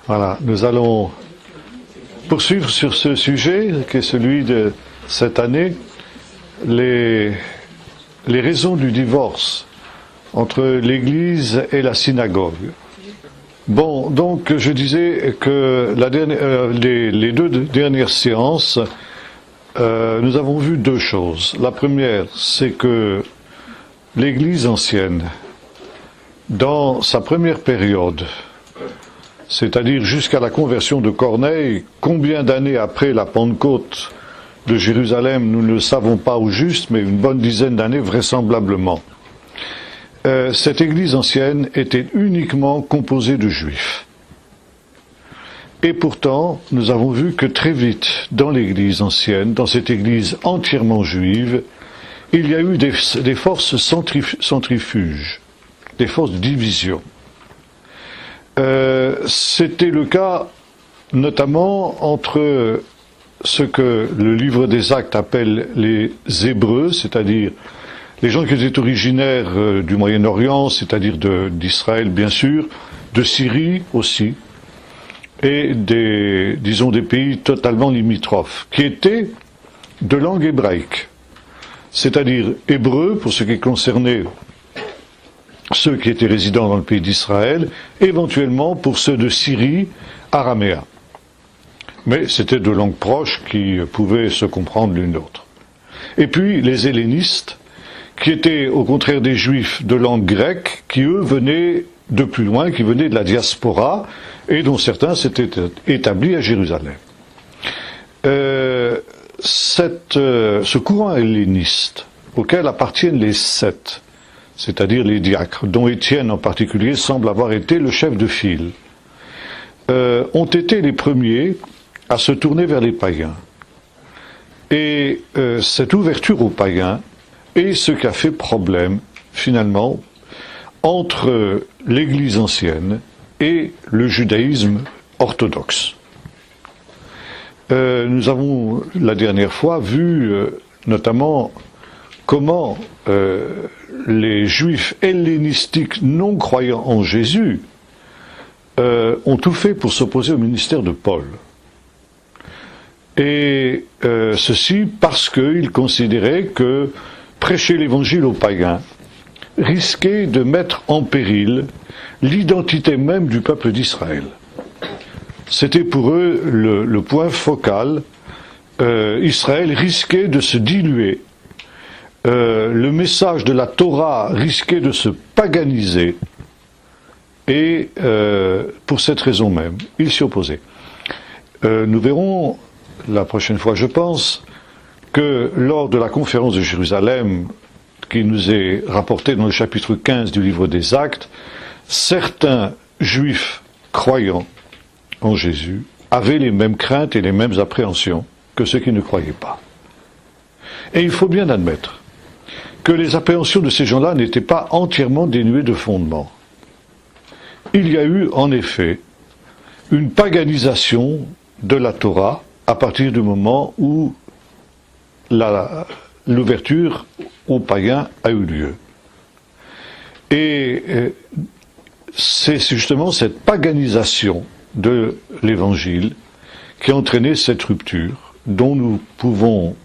Voilà, nous allons poursuivre sur ce sujet qui est celui de cette année, les raisons du divorce entre l'Église et la synagogue. Bon, donc je disais que les deux dernières séances, nous avons vu deux choses. La première, c'est que l'Église ancienne, dans sa première période, c'est-à-dire jusqu'à la conversion de Corneille, combien d'années après la Pentecôte de Jérusalem, nous ne le savons pas au juste, mais une bonne dizaine d'années vraisemblablement. Cette Église ancienne était uniquement composée de Juifs. Et pourtant, nous avons vu que très vite, dans l'Église ancienne, dans cette Église entièrement juive, il y a eu des forces centrifuges, des forces de division. C'était le cas notamment entre ce que le livre des Actes appelle les Hébreux, c'est-à-dire les gens qui étaient originaires du Moyen-Orient, c'est-à-dire d'Israël bien sûr, de Syrie aussi, et des pays totalement limitrophes, qui étaient de langue hébraïque, c'est-à-dire hébreu pour ce qui concernait ceux qui étaient résidents dans le pays d'Israël, éventuellement pour ceux de Syrie, araméen. Mais c'était deux langues proches qui pouvaient se comprendre l'une l'autre. Et puis les hellénistes, qui étaient au contraire des juifs de langue grecque, qui eux venaient de plus loin, qui venaient de la diaspora, et dont certains s'étaient établis à Jérusalem. Ce courant helléniste, auquel appartiennent les sept, c'est-à-dire les diacres, dont Étienne en particulier semble avoir été le chef de file, ont été les premiers à se tourner vers les païens. Et cette ouverture aux païens est ce qui a fait problème, finalement, entre l'Église ancienne et le judaïsme orthodoxe. Nous avons, la dernière fois, vu notamment comment les juifs hellénistiques non croyants en Jésus ont tout fait pour s'opposer au ministère de Paul. Et ceci parce qu'ils considéraient que prêcher l'évangile aux païens risquait de mettre en péril l'identité même du peuple d'Israël. C'était pour eux le point focal. Israël risquait de se diluer. Le message de la Torah risquait de se paganiser. Et pour cette raison même, ils s'y opposaient. Nous verrons la prochaine fois, je pense, que lors de la conférence de Jérusalem, qui nous est rapportée dans le chapitre 15 du livre des Actes, certains juifs croyants en Jésus avaient les mêmes craintes et les mêmes appréhensions que ceux qui ne croyaient pas. Et il faut bien admettre que les appréhensions de ces gens-là n'étaient pas entièrement dénuées de fondement. Il y a eu, en effet, une paganisation de la Torah à partir du moment où l'ouverture aux païens a eu lieu. Et c'est justement cette paganisation de l'Évangile qui a entraîné cette rupture dont nous pouvons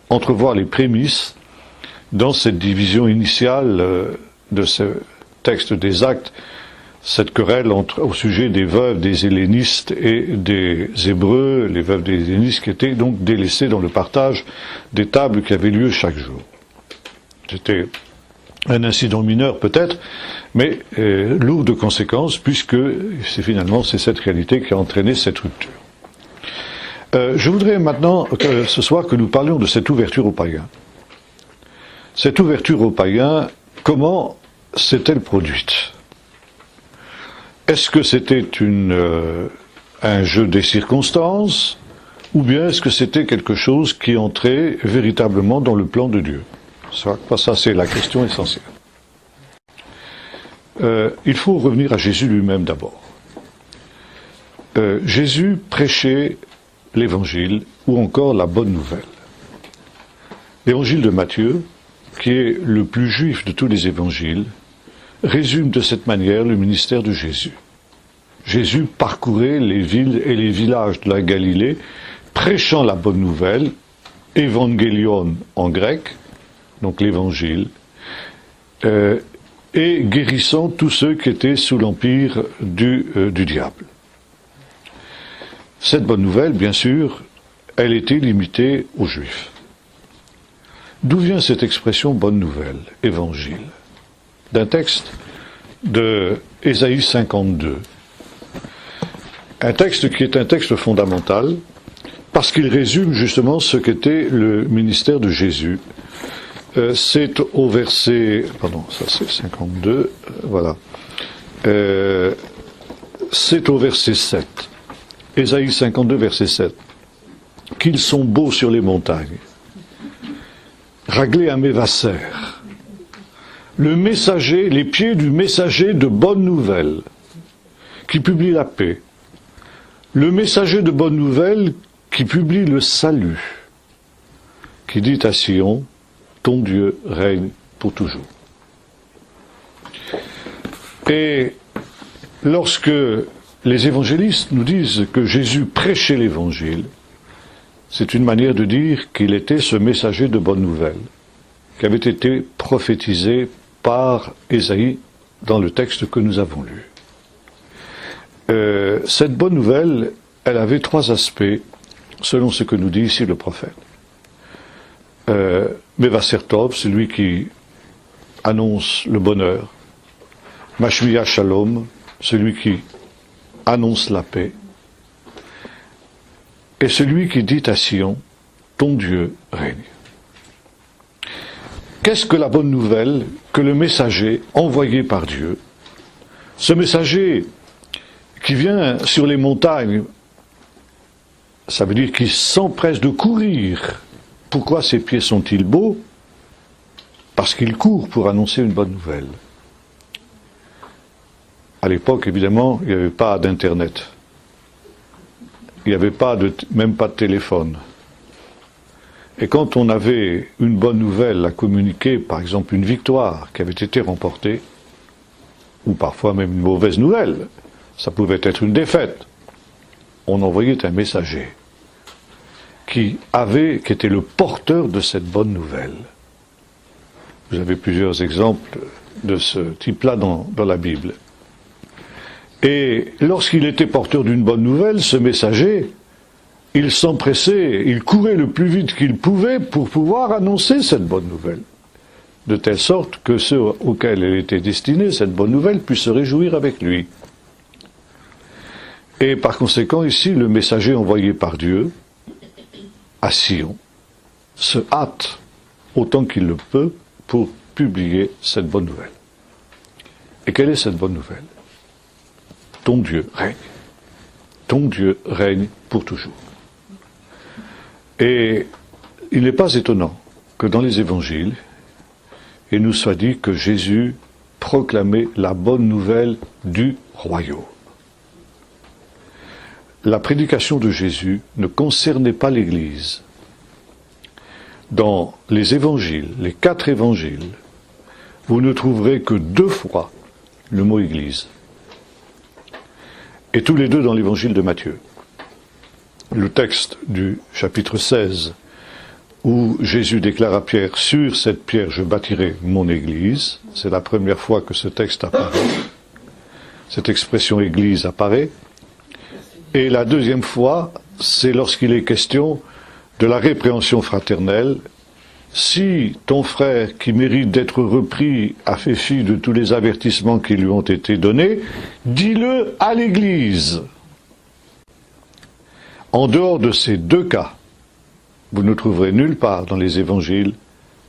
entrevoir les prémices dans cette division initiale de ce texte des Actes, cette querelle au sujet des veuves des hellénistes et des Hébreux, les veuves des hellénistes qui étaient donc délaissées dans le partage des tables qui avaient lieu chaque jour. C'était un incident mineur peut-être, mais lourd de conséquences, puisque c'est cette réalité qui a entraîné cette rupture. Je voudrais maintenant, ce soir, que nous parlions de cette ouverture aux païens. Cette ouverture aux païens, comment s'est-elle produite ? Est-ce que c'était un jeu des circonstances, ou bien est-ce que c'était quelque chose qui entrait véritablement dans le plan de Dieu ? Ça, c'est la question essentielle. Il faut revenir à Jésus lui-même d'abord. Jésus prêchait l'évangile, ou encore la bonne nouvelle. L'évangile de Matthieu, qui est le plus juif de tous les évangiles, résume de cette manière le ministère de Jésus. Jésus parcourait les villes et les villages de la Galilée, prêchant la bonne nouvelle, évangélion en grec, donc l'évangile, et guérissant tous ceux qui étaient sous l'empire du diable. Cette bonne nouvelle, bien sûr, elle était limitée aux Juifs. D'où vient cette expression bonne nouvelle, évangile? D'un texte de Ésaïe 52. Un texte qui est un texte fondamental, parce qu'il résume justement ce qu'était le ministère de Jésus. C'est au verset, pardon, ça c'est 52, voilà. C'est au verset 7. Ésaïe 52, verset 7. Qu'ils sont beaux sur les montagnes, raglés à Mévasser. Le messager, les pieds du messager de bonne nouvelle, qui publie la paix. Le messager de bonne nouvelle qui publie le salut, qui dit à Sion, ton Dieu règne pour toujours. Et lorsque les évangélistes nous disent que Jésus prêchait l'évangile, c'est une manière de dire qu'il était ce messager de bonne nouvelle, qui avait été prophétisé par Ésaïe dans le texte que nous avons lu. Cette bonne nouvelle, elle avait trois aspects, selon ce que nous dit ici le prophète. Mévasser Tov, celui qui annonce le bonheur. Mashmiya Shalom, celui qui annonce la paix. Et celui qui dit à Sion, ton Dieu règne. Qu'est-ce que la bonne nouvelle que le messager envoyé par Dieu, ce messager qui vient sur les montagnes, ça veut dire qu'il s'empresse de courir. Pourquoi ses pieds sont-ils beaux? Parce qu'il court pour annoncer une bonne nouvelle. À l'époque, évidemment, il n'y avait pas d'Internet. Il n'y avait même pas de téléphone. Et quand on avait une bonne nouvelle à communiquer, par exemple une victoire qui avait été remportée, ou parfois même une mauvaise nouvelle, ça pouvait être une défaite, on envoyait un messager qui était le porteur de cette bonne nouvelle. Vous avez plusieurs exemples de ce type-là dans la Bible. Et lorsqu'il était porteur d'une bonne nouvelle, ce messager, il s'empressait, il courait le plus vite qu'il pouvait pour pouvoir annoncer cette bonne nouvelle. De telle sorte que ceux auxquels elle était destinée, cette bonne nouvelle, puissent se réjouir avec lui. Et par conséquent, ici, le messager envoyé par Dieu à Sion se hâte autant qu'il le peut pour publier cette bonne nouvelle. Et quelle est cette bonne nouvelle? Ton Dieu règne. Ton Dieu règne pour toujours. Et il n'est pas étonnant que dans les évangiles, il nous soit dit que Jésus proclamait la bonne nouvelle du royaume. La prédication de Jésus ne concernait pas l'Église. Dans les évangiles, les 4 évangiles, vous ne trouverez que 2 fois le mot Église. Et tous les 2 dans l'évangile de Matthieu. Le texte du chapitre 16, où Jésus déclare à Pierre, sur cette pierre je bâtirai mon Église, c'est la première fois que ce texte apparaît. Cette expression Église apparaît. Et la deuxième fois, c'est lorsqu'il est question de la répréhension fraternelle. Si ton frère qui mérite d'être repris a fait fi de tous les avertissements qui lui ont été donnés, dis-le à l'Église. En dehors de ces 2 cas, vous ne trouverez nulle part dans les évangiles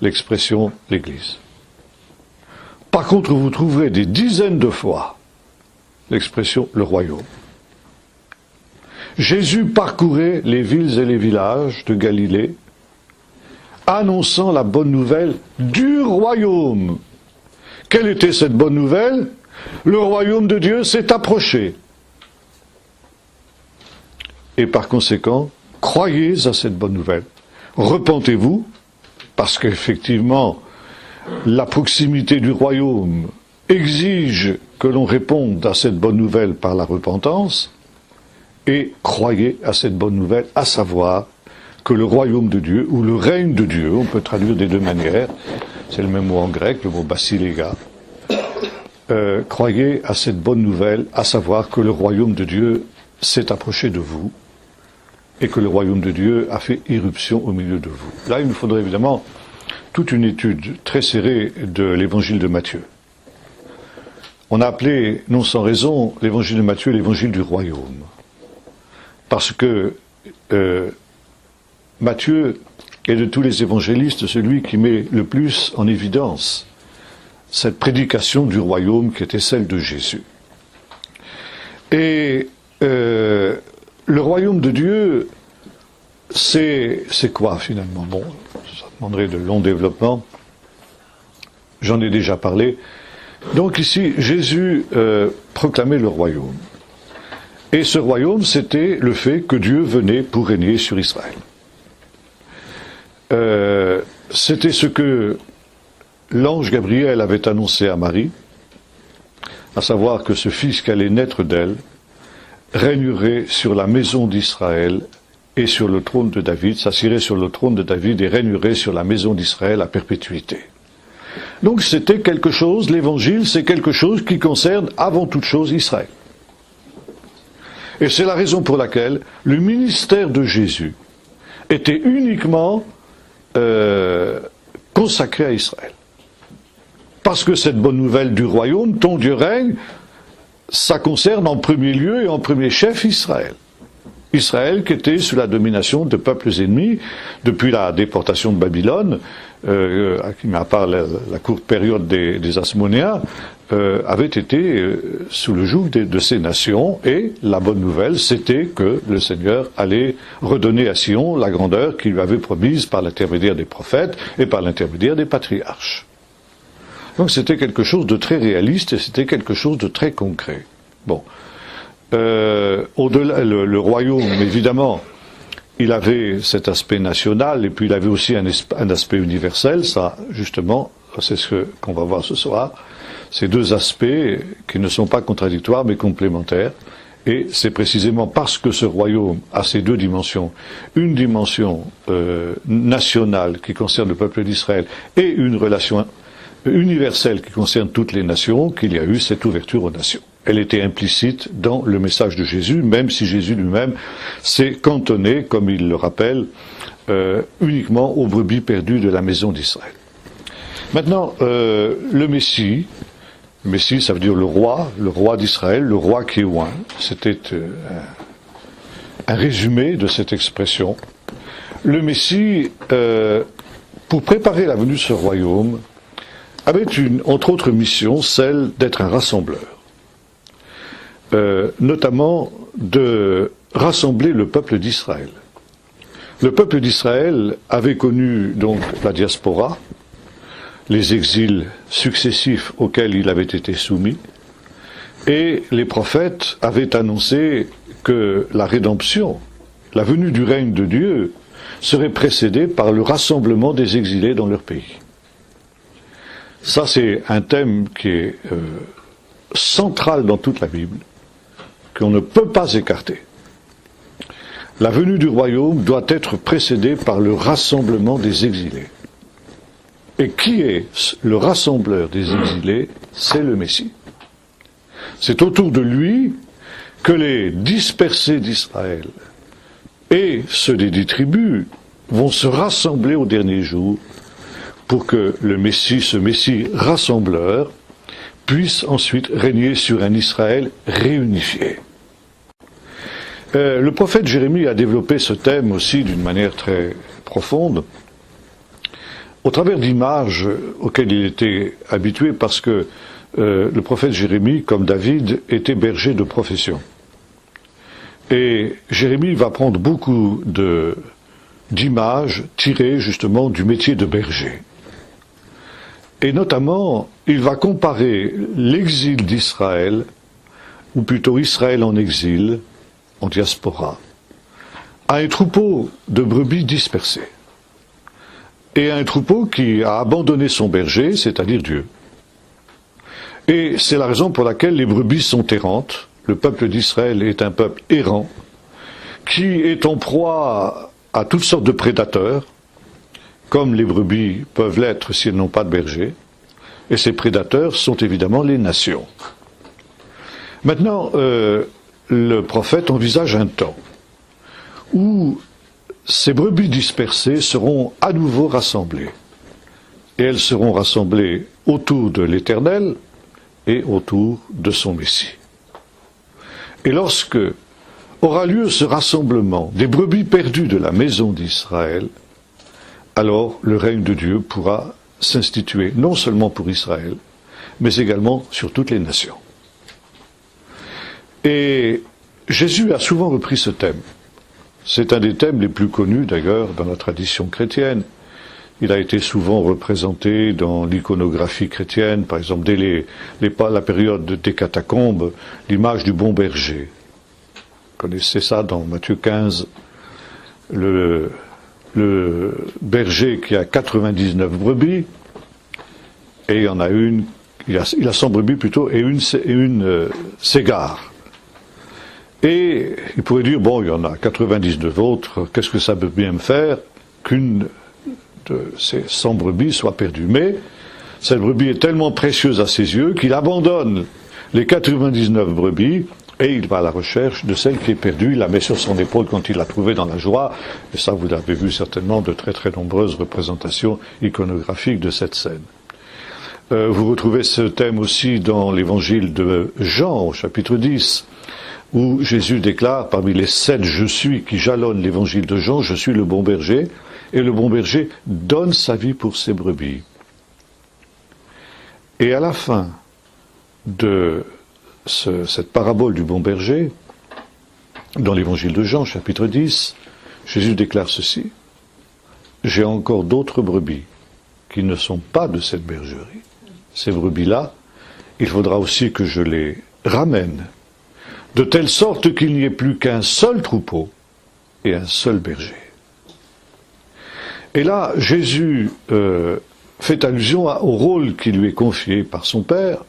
l'expression l'Église. Par contre, vous trouverez des dizaines de fois l'expression le royaume. Jésus parcourait les villes et les villages de Galilée, annonçant la bonne nouvelle du royaume. Quelle était cette bonne nouvelle? Le royaume de Dieu s'est approché. Et par conséquent, croyez à cette bonne nouvelle. Repentez-vous, parce qu'effectivement, la proximité du royaume exige que l'on réponde à cette bonne nouvelle par la repentance et croyez à cette bonne nouvelle, à savoir que le royaume de Dieu, ou le règne de Dieu, on peut traduire des deux manières, c'est le même mot en grec, le mot basileia, croyez à cette bonne nouvelle, à savoir que le royaume de Dieu s'est approché de vous et que le royaume de Dieu a fait irruption au milieu de vous. Là, il nous faudrait évidemment toute une étude très serrée de l'évangile de Matthieu. On a appelé, non sans raison, l'évangile de Matthieu l'évangile du royaume. Parce que Matthieu est de tous les évangélistes celui qui met le plus en évidence cette prédication du royaume qui était celle de Jésus. Et le royaume de Dieu, c'est quoi finalement? Bon, ça demanderait de longs développements. J'en ai déjà parlé. Donc ici, Jésus proclamait le royaume. Et ce royaume, c'était le fait que Dieu venait pour régner sur Israël. C'était ce que l'ange Gabriel avait annoncé à Marie, à savoir que ce fils qui allait naître d'elle régnerait sur la maison d'Israël et sur le trône de David, s'assirait sur le trône de David et régnerait sur la maison d'Israël à perpétuité. Donc c'était quelque chose, l'évangile, c'est quelque chose qui concerne avant toute chose Israël. Et c'est la raison pour laquelle le ministère de Jésus était uniquement consacré à Israël. Parce que cette bonne nouvelle du royaume, ton Dieu règne, ça concerne en premier lieu et en premier chef Israël. Israël qui était sous la domination de peuples ennemis depuis la déportation de Babylone, à part la courte période des Asmonéens, avait été sous le joug de ces nations, et la bonne nouvelle, c'était que le Seigneur allait redonner à Sion la grandeur qu'il lui avait promise par l'intermédiaire des prophètes et par l'intermédiaire des patriarches. Donc c'était quelque chose de très réaliste et c'était quelque chose de très concret. Bon. Au-delà, le royaume, évidemment, il avait cet aspect national et puis il avait aussi un aspect universel. Ça, justement, c'est ce qu'on va voir ce soir. Ces deux aspects qui ne sont pas contradictoires mais complémentaires. Et c'est précisément parce que ce royaume a ces deux dimensions, une dimension nationale qui concerne le peuple d'Israël et une relation universelle qui concerne toutes les nations, qu'il y a eu cette ouverture aux nations. Elle était implicite dans le message de Jésus, même si Jésus lui-même s'est cantonné, comme il le rappelle, uniquement aux brebis perdues de la maison d'Israël. Maintenant, le Messie, ça veut dire le roi d'Israël, le roi qui est oint. C'était un résumé de cette expression. Le Messie, pour préparer la venue de ce royaume, avait entre autres mission, celle d'être un rassembleur. Notamment de rassembler le peuple d'Israël. Le peuple d'Israël avait connu donc la diaspora, les exils successifs auxquels il avait été soumis, et les prophètes avaient annoncé que la rédemption, la venue du règne de Dieu, serait précédée par le rassemblement des exilés dans leur pays. Ça, c'est un thème qui est central dans toute la Bible, qu'on ne peut pas écarter. La venue du royaume doit être précédée par le rassemblement des exilés. Et qui est le rassembleur des exilés? C'est le Messie. C'est autour de lui que les dispersés d'Israël et ceux des 10 tribus vont se rassembler au dernier jour pour que le Messie, ce Messie rassembleur, puisse ensuite régner sur un Israël réunifié. Le prophète Jérémie a développé ce thème aussi d'une manière très profonde, au travers d'images auxquelles il était habitué, parce que le prophète Jérémie, comme David, était berger de profession. Et Jérémie va prendre beaucoup d'images tirées justement du métier de berger. Et notamment, il va comparer l'exil d'Israël, ou plutôt Israël en exil, en diaspora, à un troupeau de brebis dispersées. Et à un troupeau qui a abandonné son berger, c'est-à-dire Dieu. Et c'est la raison pour laquelle les brebis sont errantes. Le peuple d'Israël est un peuple errant, qui est en proie à toutes sortes de prédateurs, comme les brebis peuvent l'être si elles n'ont pas de berger. Et ces prédateurs sont évidemment les nations. Maintenant, le prophète envisage un temps où ces brebis dispersées seront à nouveau rassemblées. Et elles seront rassemblées autour de l'Éternel et autour de son Messie. Et lorsque aura lieu ce rassemblement des brebis perdues de la maison d'Israël, alors le règne de Dieu pourra s'instituer non seulement pour Israël, mais également sur toutes les nations. Et Jésus a souvent repris ce thème. C'est un des thèmes les plus connus d'ailleurs dans la tradition chrétienne. Il a été souvent représenté dans l'iconographie chrétienne, par exemple dès la période des catacombes, l'image du bon berger. Vous connaissez ça dans Matthieu 15, le berger qui a 99 brebis, et il y en a une, il a 100 brebis plutôt, et une s'égare. Et il pourrait dire, bon, il y en a 99 autres, qu'est-ce que ça peut bien me faire qu'une de ces 100 brebis soit perdue. Mais cette brebis est tellement précieuse à ses yeux qu'il abandonne les 99 brebis et il va à la recherche de celle qui est perdue. Il la met sur son épaule quand il l'a trouvée dans la joie. Et ça, vous l'avez vu certainement de très très nombreuses représentations iconographiques de cette scène. Vous retrouvez ce thème aussi dans l'évangile de Jean, au chapitre 10, où Jésus déclare, parmi les 7 « je suis » qui jalonnent l'évangile de Jean, « je suis le bon berger », et le bon berger donne sa vie pour ses brebis. Et à la fin de cette parabole du bon berger, dans l'évangile de Jean, chapitre 10, Jésus déclare ceci, « J'ai encore d'autres brebis qui ne sont pas de cette bergerie. Ces brebis-là, il faudra aussi que je les ramène, de telle sorte qu'il n'y ait plus qu'un seul troupeau et un seul berger. » Et là, Jésus fait allusion au rôle qui lui est confié par son Père,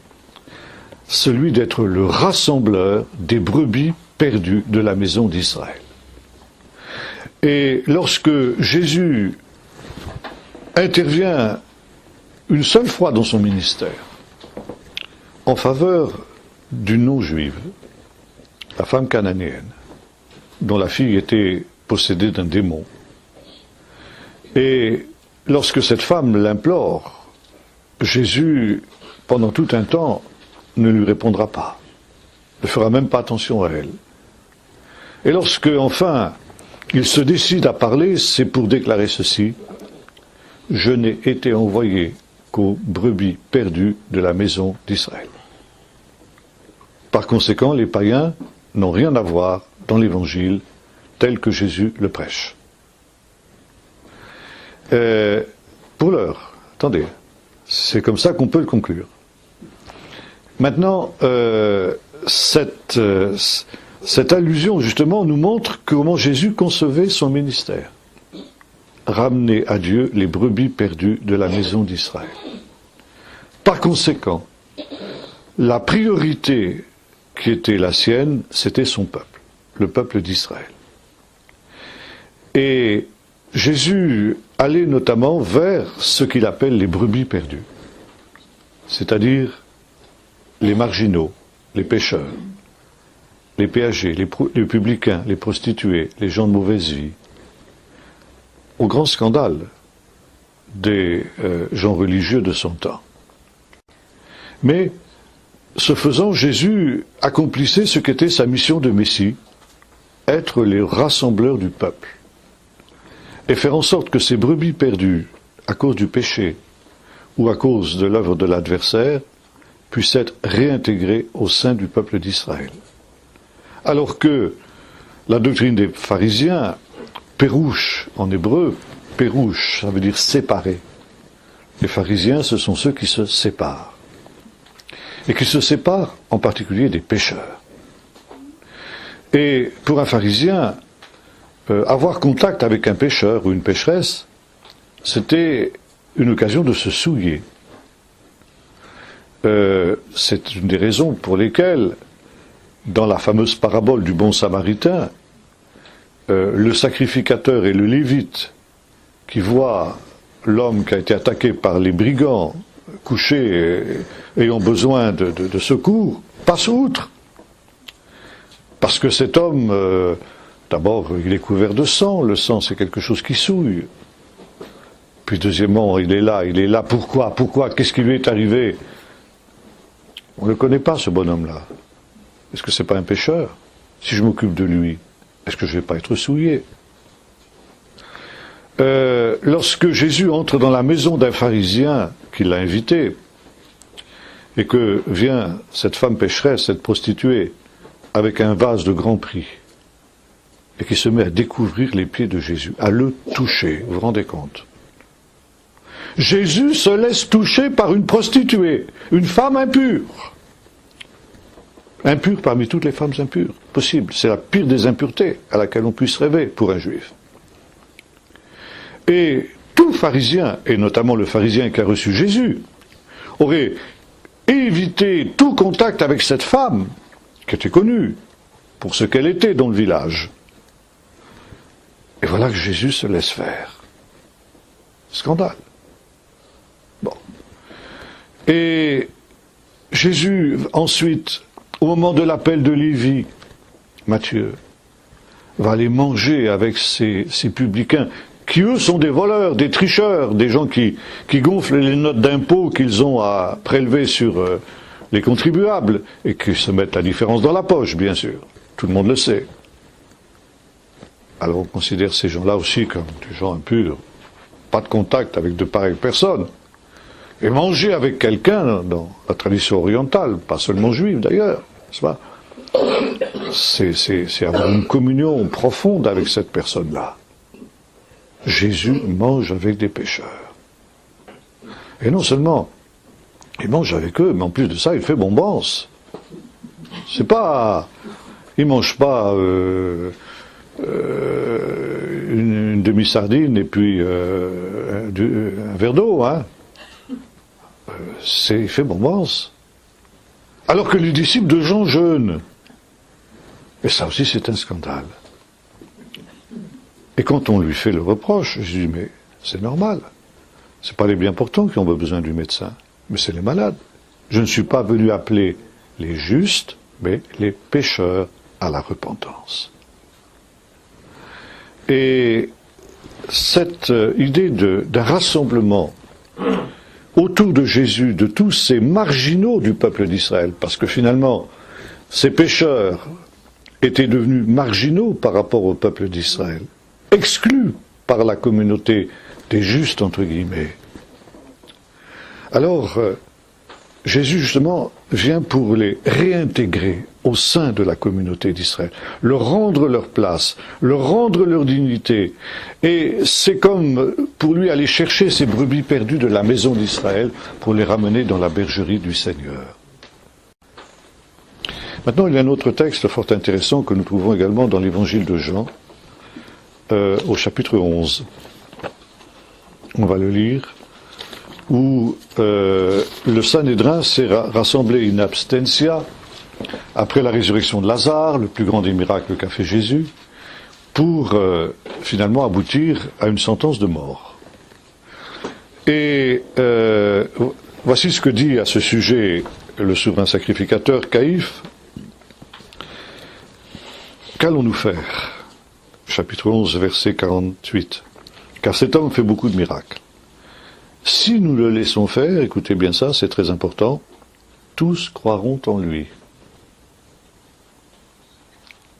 celui d'être le rassembleur des brebis perdues de la maison d'Israël. Et lorsque Jésus intervient une seule fois dans son ministère en faveur d'une non-juive, la femme cananéenne, dont la fille était possédée d'un démon, et lorsque cette femme l'implore, Jésus, pendant tout un temps, ne lui répondra pas, ne fera même pas attention à elle. Et lorsque, enfin, il se décide à parler, c'est pour déclarer ceci, « Je n'ai été envoyé qu'aux brebis perdues de la maison d'Israël. » Par conséquent, les païens n'ont rien à voir dans l'évangile tel que Jésus le prêche. Pour l'heure, attendez, c'est comme ça qu'on peut le conclure. Maintenant, cette allusion, justement, nous montre comment Jésus concevait son ministère. Ramener à Dieu les brebis perdues de la maison d'Israël. Par conséquent, la priorité qui était la sienne, c'était son peuple, le peuple d'Israël. Et Jésus allait notamment vers ce qu'il appelle les brebis perdues, c'est-à-dire les marginaux, les pécheurs, les péagers, les publicains, les prostituées, les gens de mauvaise vie, au grand scandale des gens religieux de son temps. Mais, ce faisant, Jésus accomplissait ce qu'était sa mission de Messie, être les rassembleurs du peuple, et faire en sorte que ces brebis perdues, à cause du péché ou à cause de l'œuvre de l'adversaire, puissent être réintégrées au sein du peuple d'Israël. Alors que la doctrine des pharisiens, pérouche en hébreu, pérouche, ça veut dire séparer. Les pharisiens, ce sont ceux qui se séparent. Et qui se séparent en particulier des pécheurs. Et pour un pharisien, avoir contact avec un pécheur ou une pécheresse, c'était une occasion de se souiller. c'est une des raisons pour lesquelles, dans la fameuse parabole du bon samaritain, le sacrificateur et le lévite qui voient l'homme qui a été attaqué par les brigands couché et ayant besoin de secours passent outre. Parce que cet homme, d'abord, il est couvert de sang. Le sang, c'est quelque chose qui souille. Puis deuxièmement, il est là. Pourquoi? Qu'est-ce qui lui est arrivé? On ne le connaît pas, ce bonhomme-là. Est-ce que c'est pas un pécheur? Si je m'occupe de lui, est-ce que je ne vais pas être souillé? Lorsque Jésus entre dans la maison d'un pharisien qui l'a invité, et que vient cette femme pécheresse, cette prostituée, avec un vase de grand prix, et qui se met à découvrir les pieds de Jésus, à le toucher, vous vous rendez compte? Jésus se laisse toucher par une prostituée, une femme impure. Impure parmi toutes les femmes impures possibles. C'est la pire des impuretés à laquelle on puisse rêver pour un juif. Et tout pharisien, et notamment le pharisien qui a reçu Jésus, aurait évité tout contact avec cette femme, qui était connue pour ce qu'elle était dans le village. Et voilà que Jésus se laisse faire. Scandale. Bon. Et Jésus, ensuite, au moment de l'appel de Lévi, Matthieu, va aller manger avec ces publicains, qui eux sont des voleurs, des tricheurs, des gens qui gonflent les notes d'impôts qu'ils ont à prélever sur les contribuables, et qui se mettent la différence dans la poche, bien sûr. Tout le monde le sait. Alors on considère ces gens-là aussi comme des gens impurs. Pas de contact avec de pareilles personnes. Et manger avec quelqu'un, dans la tradition orientale, pas seulement juive d'ailleurs, n'est-ce pas? C'est avoir une communion profonde avec cette personne-là. Jésus mange avec des pécheurs. Et non seulement il mange avec eux, mais en plus de ça, il fait bombance. C'est pas... Il mange pas une demi-sardine et puis un verre d'eau, hein. Il fait bombance. Alors que les disciples de Jean jeûnent. Et ça aussi, c'est un scandale. Et quand on lui fait le reproche, je dis, mais c'est normal. Ce pas les bien portants qui ont besoin du médecin, mais c'est les malades. Je ne suis pas venu appeler les justes, mais les pécheurs à la repentance. Et cette idée d'un rassemblement autour de Jésus, de tous ces marginaux du peuple d'Israël, parce que finalement, ces pécheurs étaient devenus marginaux par rapport au peuple d'Israël, exclus par la communauté des justes, entre guillemets. Alors, Jésus, justement, vient pour les réintégrer au sein de la communauté d'Israël, leur rendre leur place, leur rendre leur dignité. Et c'est comme, pour lui, aller chercher ces brebis perdues de la maison d'Israël pour les ramener dans la bergerie du Seigneur. Maintenant, il y a un autre texte fort intéressant que nous trouvons également dans l'évangile de Jean, au chapitre 11. On va le lire, où le Sanhédrin s'est rassemblé in abstentia après la résurrection de Lazare, le plus grand des miracles qu'a fait Jésus, pour finalement aboutir à une sentence de mort. Et voici ce que dit à ce sujet le souverain sacrificateur Caïphe. Qu'allons-nous faire? Chapitre 11, verset 48. Car cet homme fait beaucoup de miracles. Si nous le laissons faire, écoutez bien ça, c'est très important, tous croiront en lui.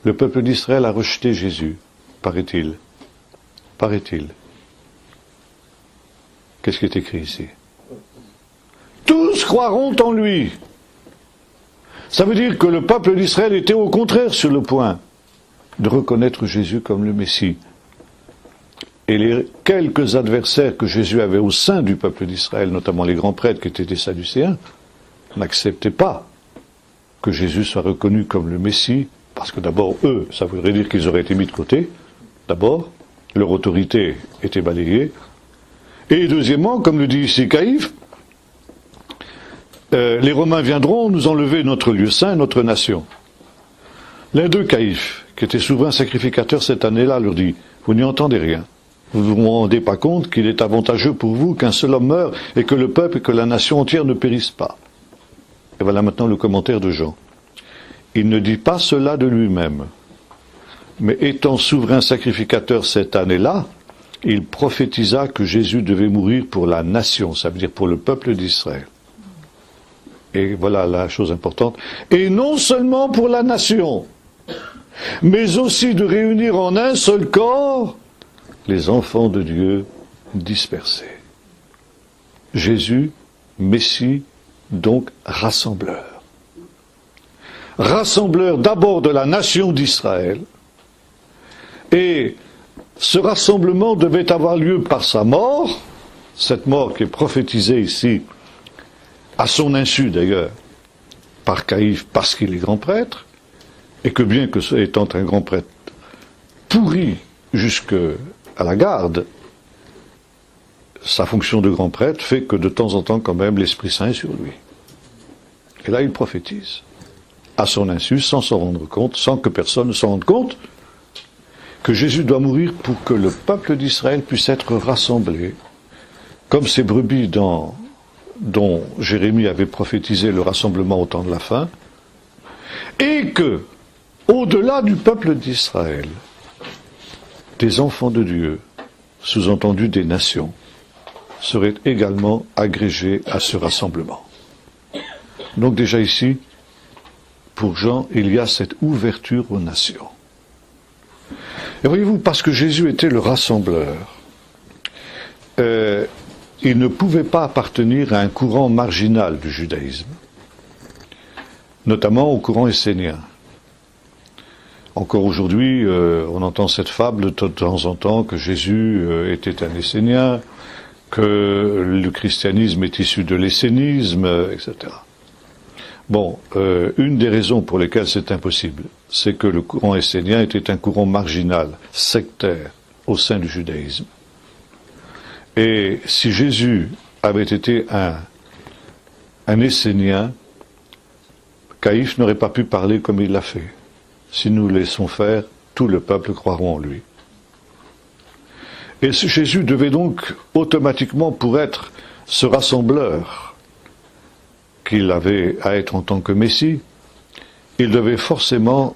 Le peuple d'Israël a rejeté Jésus, paraît-il. Paraît-il. Qu'est-ce qui est écrit ici? Tous croiront en lui. Ça veut dire que le peuple d'Israël était au contraire sur le point de reconnaître Jésus comme le Messie. Et les quelques adversaires que Jésus avait au sein du peuple d'Israël, notamment les grands prêtres qui étaient des Sadducéens, n'acceptaient pas que Jésus soit reconnu comme le Messie, parce que d'abord, eux, ça voudrait dire qu'ils auraient été mis de côté. D'abord, leur autorité était balayée. Et deuxièmement, comme le dit ici Caïphe, les Romains viendront nous enlever notre lieu saint, notre nation. L'un d'eux, Caïphe, qui était souverain sacrificateur cette année-là, leur dit, vous n'y entendez rien. Vous ne vous rendez pas compte qu'il est avantageux pour vous qu'un seul homme meure et que le peuple et que la nation entière ne périssent pas. Et voilà maintenant le commentaire de Jean. Il ne dit pas cela de lui-même, mais étant souverain sacrificateur cette année-là, il prophétisa que Jésus devait mourir pour la nation, ça veut dire pour le peuple d'Israël. Et voilà la chose importante. Et non seulement pour la nation, mais aussi de réunir en un seul corps les enfants de Dieu dispersés. Jésus, Messie, donc rassembleur. Rassembleur d'abord de la nation d'Israël, et ce rassemblement devait avoir lieu par sa mort, cette mort qui est prophétisée ici, à son insu d'ailleurs, par Caïphe parce qu'il est grand prêtre, et que bien que étant un grand prêtre pourri jusqu'à la garde, sa fonction de grand prêtre fait que de temps en temps quand même l'Esprit Saint est sur lui. Et là il prophétise, à son insu, sans s'en rendre compte, sans que personne ne s'en rende compte, que Jésus doit mourir pour que le peuple d'Israël puisse être rassemblé, comme ces brebis dont Jérémie avait prophétisé le rassemblement au temps de la fin, et que, au-delà du peuple d'Israël, des enfants de Dieu, sous-entendu des nations, seraient également agrégés à ce rassemblement. Donc déjà ici, pour Jean, il y a cette ouverture aux nations. Et voyez-vous, parce que Jésus était le rassembleur, il ne pouvait pas appartenir à un courant marginal du judaïsme, notamment au courant essénien. Encore aujourd'hui, on entend cette fable de temps en temps que Jésus était un essénien, que le christianisme est issu de l'essénisme, etc. Bon, une des raisons pour lesquelles c'est impossible, c'est que le courant essénien était un courant marginal, sectaire, au sein du judaïsme. Et si Jésus avait été un essénien, Caïphe n'aurait pas pu parler comme il l'a fait. Si nous laissons faire, tout le peuple croira en lui. Et Jésus devait donc automatiquement, pour être ce rassembleur qu'il avait à être en tant que Messie, il devait forcément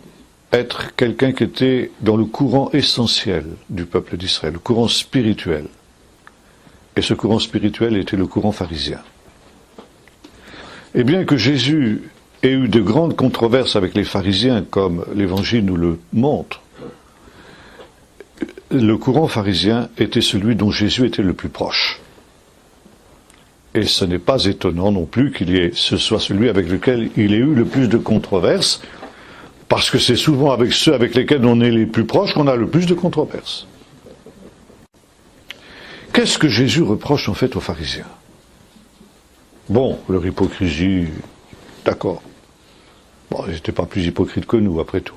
être quelqu'un qui était dans le courant essentiel du peuple d'Israël, le courant spirituel. Et ce courant spirituel était le courant pharisien. Et bien que Jésus ait eu de grandes controverses avec les pharisiens, comme l'Évangile nous le montre, le courant pharisien était celui dont Jésus était le plus proche. Et ce n'est pas étonnant non plus ce soit celui avec lequel il ait eu le plus de controverses, parce que c'est souvent avec ceux avec lesquels on est les plus proches qu'on a le plus de controverses. Qu'est-ce que Jésus reproche en fait aux pharisiens? Bon, leur hypocrisie, d'accord. Bon, ils n'étaient pas plus hypocrites que nous, après tout.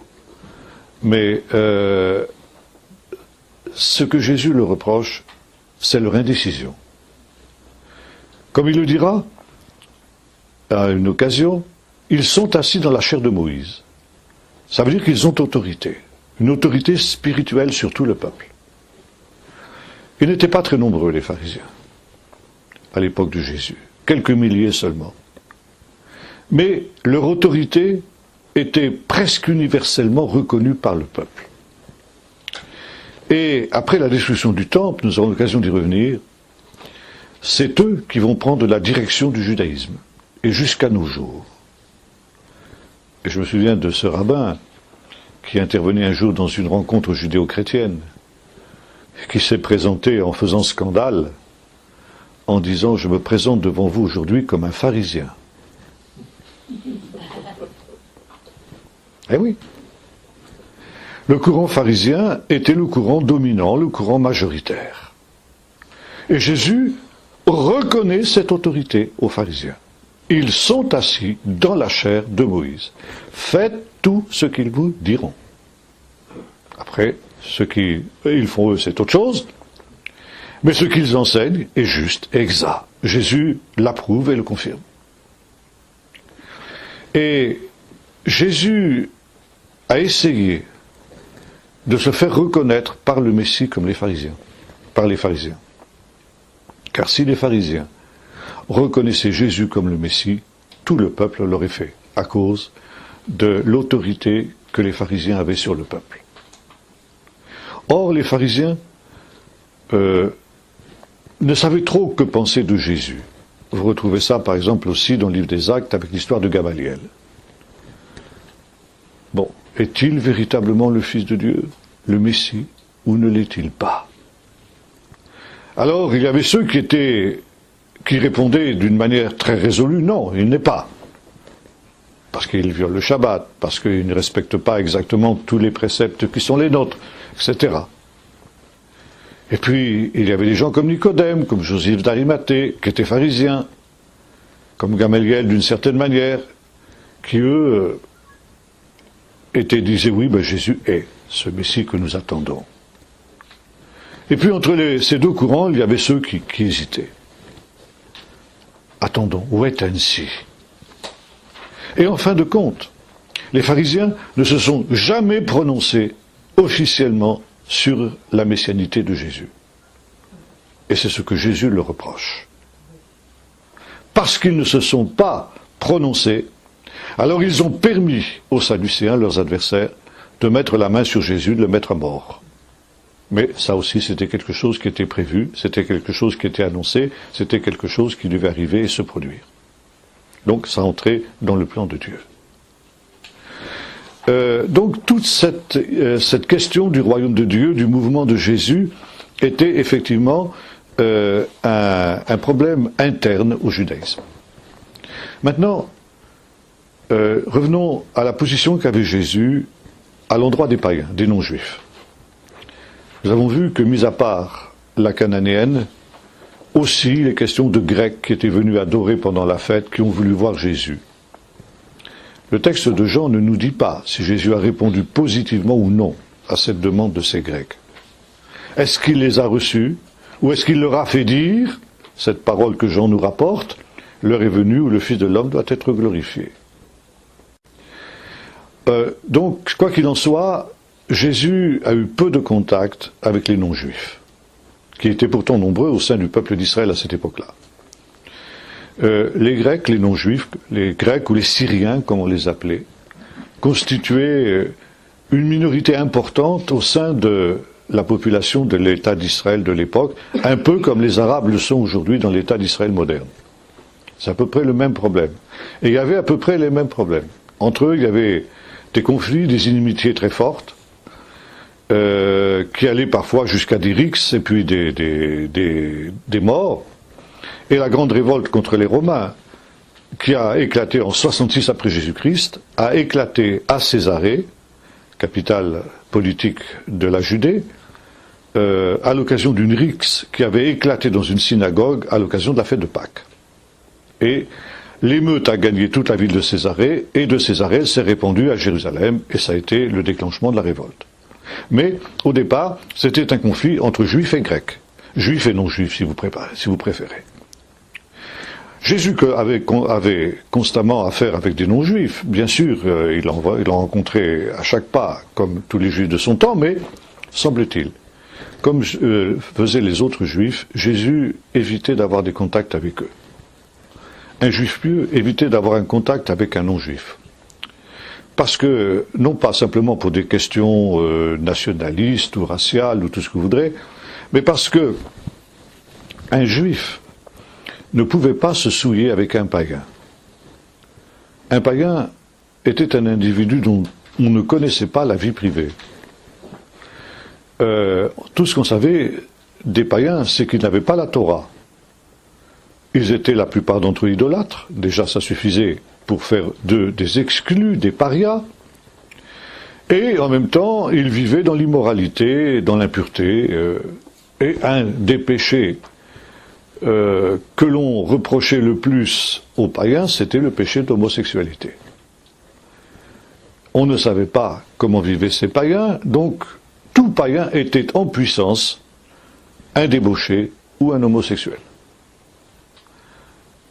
Mais ce que Jésus leur reproche, c'est leur indécision. Comme il le dira, à une occasion, ils sont assis dans la chair de Moïse. Ça veut dire qu'ils ont autorité, une autorité spirituelle sur tout le peuple. Ils n'étaient pas très nombreux, les pharisiens, à l'époque de Jésus, quelques milliers seulement. Mais leur autorité était presque universellement reconnue par le peuple. Et après la destruction du temple, nous aurons l'occasion d'y revenir, c'est eux qui vont prendre la direction du judaïsme, et jusqu'à nos jours. Et je me souviens de ce rabbin qui intervenait un jour dans une rencontre judéo-chrétienne, qui s'est présenté en faisant scandale, en disant « Je me présente devant vous aujourd'hui comme un pharisien ». Eh oui. Le courant pharisien était le courant dominant, le courant majoritaire. Et Jésus reconnaît cette autorité aux pharisiens. Ils sont assis dans la chair de Moïse. Faites tout ce qu'ils vous diront. Après, ce qu'ils font eux, c'est autre chose. Mais ce qu'ils enseignent est juste, exact. Jésus l'approuve et le confirme. Et Jésus a essayé de se faire reconnaître par le Messie comme les pharisiens, par les pharisiens. Car si les pharisiens reconnaissaient Jésus comme le Messie, tout le peuple l'aurait fait, à cause de l'autorité que les pharisiens avaient sur le peuple. Or, les pharisiens ne savaient trop que penser de Jésus. Vous retrouvez ça, par exemple, aussi dans le livre des Actes, avec l'histoire de Gamaliel. Bon, est-il véritablement le Fils de Dieu, le Messie, ou ne l'est-il pas? Alors, il y avait ceux qui répondaient d'une manière très résolue, non, il n'est pas. Parce qu'il viole le Shabbat, parce qu'il ne respecte pas exactement tous les préceptes qui sont les nôtres, etc. Et puis, il y avait des gens comme Nicodème, comme Joseph d'Arimathée, qui étaient pharisiens, comme Gamaliel d'une certaine manière, qui eux disaient oui, ben Jésus est ce Messie que nous attendons. Et puis entre ces deux courants, il y avait ceux qui hésitaient. Attendons, où est ainsi? Et en fin de compte, les pharisiens ne se sont jamais prononcés officiellement sur la messianité de Jésus. Et c'est ce que Jésus leur reproche. Parce qu'ils ne se sont pas prononcés, alors ils ont permis aux Sadducéens, leurs adversaires, de mettre la main sur Jésus, de le mettre à mort. Mais ça aussi, c'était quelque chose qui était prévu, c'était quelque chose qui était annoncé, c'était quelque chose qui devait arriver et se produire. Donc ça entrait dans le plan de Dieu. Donc toute cette question du royaume de Dieu, du mouvement de Jésus, était effectivement un problème interne au judaïsme. Maintenant, revenons à la position qu'avait Jésus à l'endroit des païens, des non-juifs. Nous avons vu que, mis à part la cananéenne, aussi les questions de Grecs qui étaient venus adorer pendant la fête, qui ont voulu voir Jésus. Le texte de Jean ne nous dit pas si Jésus a répondu positivement ou non à cette demande de ces Grecs. Est-ce qu'il les a reçus, ou est-ce qu'il leur a fait dire, cette parole que Jean nous rapporte, l'heure est venue où le Fils de l'homme doit être glorifié. Donc, quoi qu'il en soit, Jésus a eu peu de contact avec les non-juifs, qui étaient pourtant nombreux au sein du peuple d'Israël à cette époque-là. Les Grecs, les non-juifs, les Grecs ou les Syriens, comme on les appelait, constituaient une minorité importante au sein de la population de l'État d'Israël de l'époque, un peu comme les Arabes le sont aujourd'hui dans l'État d'Israël moderne. C'est à peu près le même problème. Et il y avait à peu près les mêmes problèmes. Entre eux, il y avait des conflits, des inimitiés très fortes, qui allaient parfois jusqu'à des rixes et puis des morts. Et la grande révolte contre les Romains, qui a éclaté en 66 après Jésus-Christ, a éclaté à Césarée, capitale politique de la Judée, à l'occasion d'une rixe qui avait éclaté dans une synagogue à l'occasion de la fête de Pâques. Et l'émeute a gagné toute la ville de Césarée, et de Césarée, elle s'est répandue à Jérusalem, et ça a été le déclenchement de la révolte. Mais, au départ, c'était un conflit entre juifs et grecs. Juifs et non-juifs, si vous préférez. Jésus avait constamment affaire avec des non-juifs. Bien sûr, il en rencontrait à chaque pas, comme tous les juifs de son temps, mais, semble-t-il, comme faisaient les autres juifs, Jésus évitait d'avoir des contacts avec eux. Un juif pieux évitait d'avoir un contact avec un non-juif. Parce que, non pas simplement pour des questions nationalistes ou raciales ou tout ce que vous voudrez, mais parce que un juif ne pouvait pas se souiller avec un païen. Un païen était un individu dont on ne connaissait pas la vie privée. Tout ce qu'on savait des païens, c'est qu'ils n'avaient pas la Torah. Ils étaient la plupart d'entre eux idolâtres, déjà ça suffisait pour faire d'eux des exclus, des parias, et en même temps, ils vivaient dans l'immoralité, dans l'impureté, et un des péchés que l'on reprochait le plus aux païens, c'était le péché d'homosexualité. On ne savait pas comment vivaient ces païens, donc tout païen était en puissance un débauché ou un homosexuel.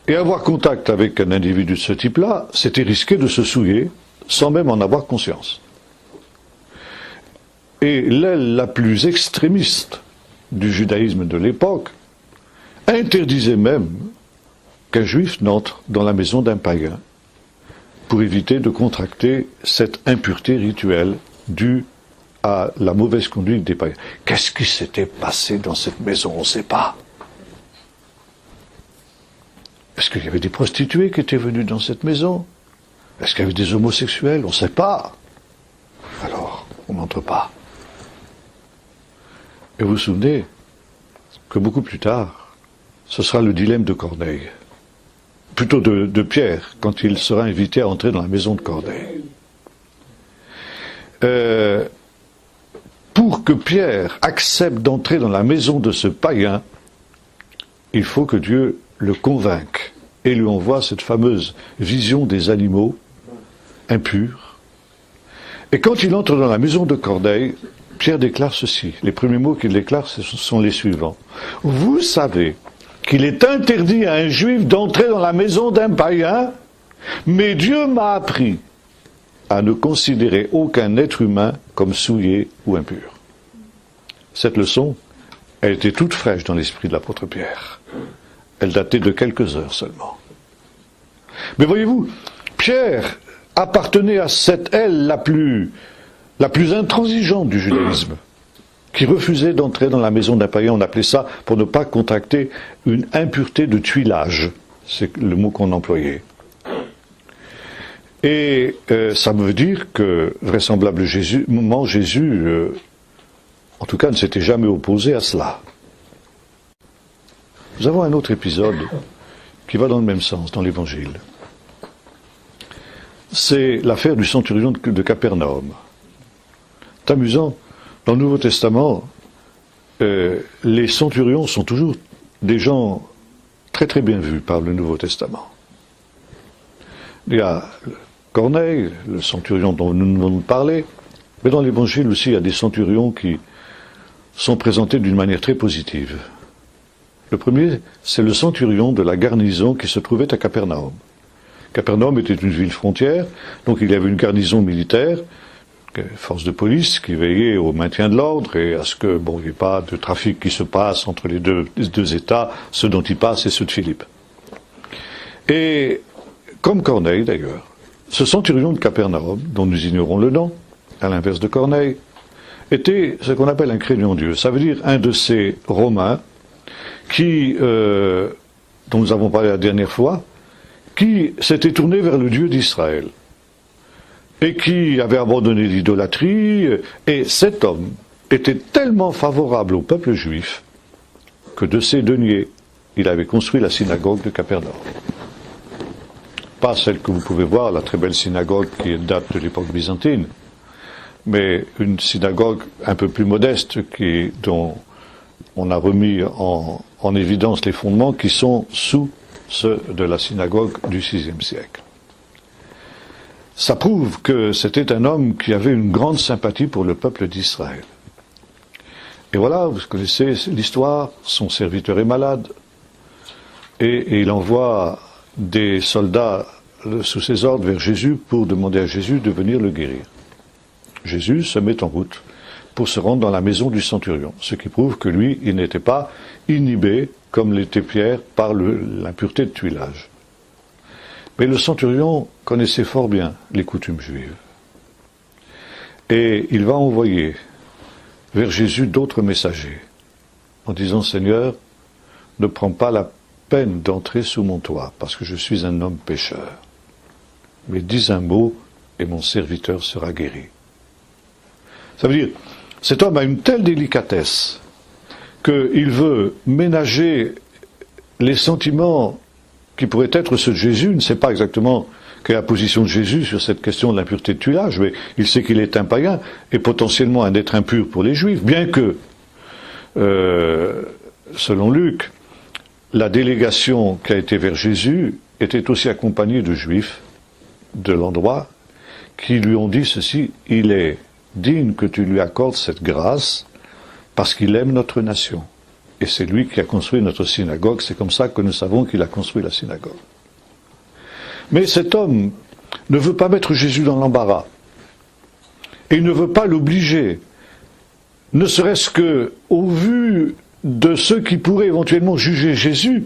Et avoir contact avec un individu de ce type-là, c'était risquer de se souiller sans même en avoir conscience. Et l'aile la plus extrémiste du judaïsme de l'époque interdisait même qu'un juif n'entre dans la maison d'un païen pour éviter de contracter cette impureté rituelle due à la mauvaise conduite des païens. Qu'est-ce qui s'était passé dans cette maison? On ne sait pas. Est-ce qu'il y avait des prostituées qui étaient venues dans cette maison? Est-ce qu'il y avait des homosexuels? On ne sait pas. Alors, on n'entre pas. Et vous vous souvenez que beaucoup plus tard, ce sera le dilemme de Corneille. Plutôt de Pierre, quand il sera invité à entrer dans la maison de Corneille. Pour que Pierre accepte d'entrer dans la maison de ce païen, il faut que Dieu le convainque et lui envoie cette fameuse vision des animaux impurs. Et quand il entre dans la maison de Corneille, Pierre déclare ceci. Les premiers mots qu'il déclare, ce sont les suivants. Vous savez qu'il est interdit à un juif d'entrer dans la maison d'un païen, mais Dieu m'a appris à ne considérer aucun être humain comme souillé ou impur. Cette leçon, elle était toute fraîche dans l'esprit de l'apôtre Pierre. Elle datait de quelques heures seulement. Mais voyez-vous, Pierre appartenait à cette aile la plus intransigeante du judaïsme, qui refusait d'entrer dans la maison d'un païen. On appelait ça, pour ne pas contracter, une impureté de tuilage. C'est le mot qu'on employait. Et ça veut dire que, vraisemblablement, Jésus, en tout cas, ne s'était jamais opposé à cela. Nous avons un autre épisode qui va dans le même sens, dans l'Évangile. C'est l'affaire du centurion de Capernaum. C'est amusant, dans le Nouveau Testament, les centurions sont toujours des gens très très bien vus par le Nouveau Testament. Il y a Corneille, le centurion dont nous venons de parler, mais dans l'Évangile aussi, il y a des centurions qui sont présentés d'une manière très positive. Le premier, c'est le centurion de la garnison qui se trouvait à Capernaum. Capernaum était une ville frontière, donc il y avait une garnison militaire, force de police qui veillait au maintien de l'ordre et à ce que, il n'y ait pas de trafic qui se passe entre les deux États, ceux dont il passe et ceux de Philippe. Et, comme Corneille d'ailleurs, ce centurion de Capernaum, dont nous ignorons le nom, à l'inverse de Corneille, était ce qu'on appelle un craignant Dieu. Ça veut dire un de ces Romains dont nous avons parlé la dernière fois, qui s'était tourné vers le Dieu d'Israël et qui avait abandonné l'idolâtrie. Et cet homme était tellement favorable au peuple juif que de ses deniers, il avait construit la synagogue de Capernaum. Pas celle que vous pouvez voir, la très belle synagogue qui date de l'époque byzantine, mais une synagogue un peu plus modeste dont on a remis en évidence les fondements qui sont sous ceux de la synagogue du VIe siècle. Ça prouve que c'était un homme qui avait une grande sympathie pour le peuple d'Israël. Et voilà, vous connaissez l'histoire, son serviteur est malade, et il envoie des soldats sous ses ordres vers Jésus pour demander à Jésus de venir le guérir. Jésus se met en route pour se rendre dans la maison du centurion, ce qui prouve que lui, il n'était pas inhibé, comme l'était Pierre, par l'impureté de tuilage. Mais le centurion connaissait fort bien les coutumes juives. Et il va envoyer vers Jésus d'autres messagers, en disant, Seigneur, ne prends pas la peine d'entrer sous mon toit, parce que je suis un homme pécheur. Mais dis un mot, et mon serviteur sera guéri. Ça veut dire, cet homme a une telle délicatesse qu'il veut ménager les sentiments qui pourraient être ceux de Jésus. Il ne sait pas exactement quelle est la position de Jésus sur cette question de l'impureté de tuilage, mais il sait qu'il est un païen et potentiellement un être impur pour les Juifs, bien que, selon Luc, la délégation qui a été vers Jésus était aussi accompagnée de Juifs de l'endroit qui lui ont dit ceci, il est digne que tu lui accordes cette grâce parce qu'il aime notre nation Et c'est lui qui a construit notre synagogue, c'est comme ça que nous savons qu'il a construit la synagogue. Mais cet homme ne veut pas mettre Jésus dans l'embarras. Et il ne veut pas l'obliger, ne serait-ce que au vu de ceux qui pourraient éventuellement juger Jésus,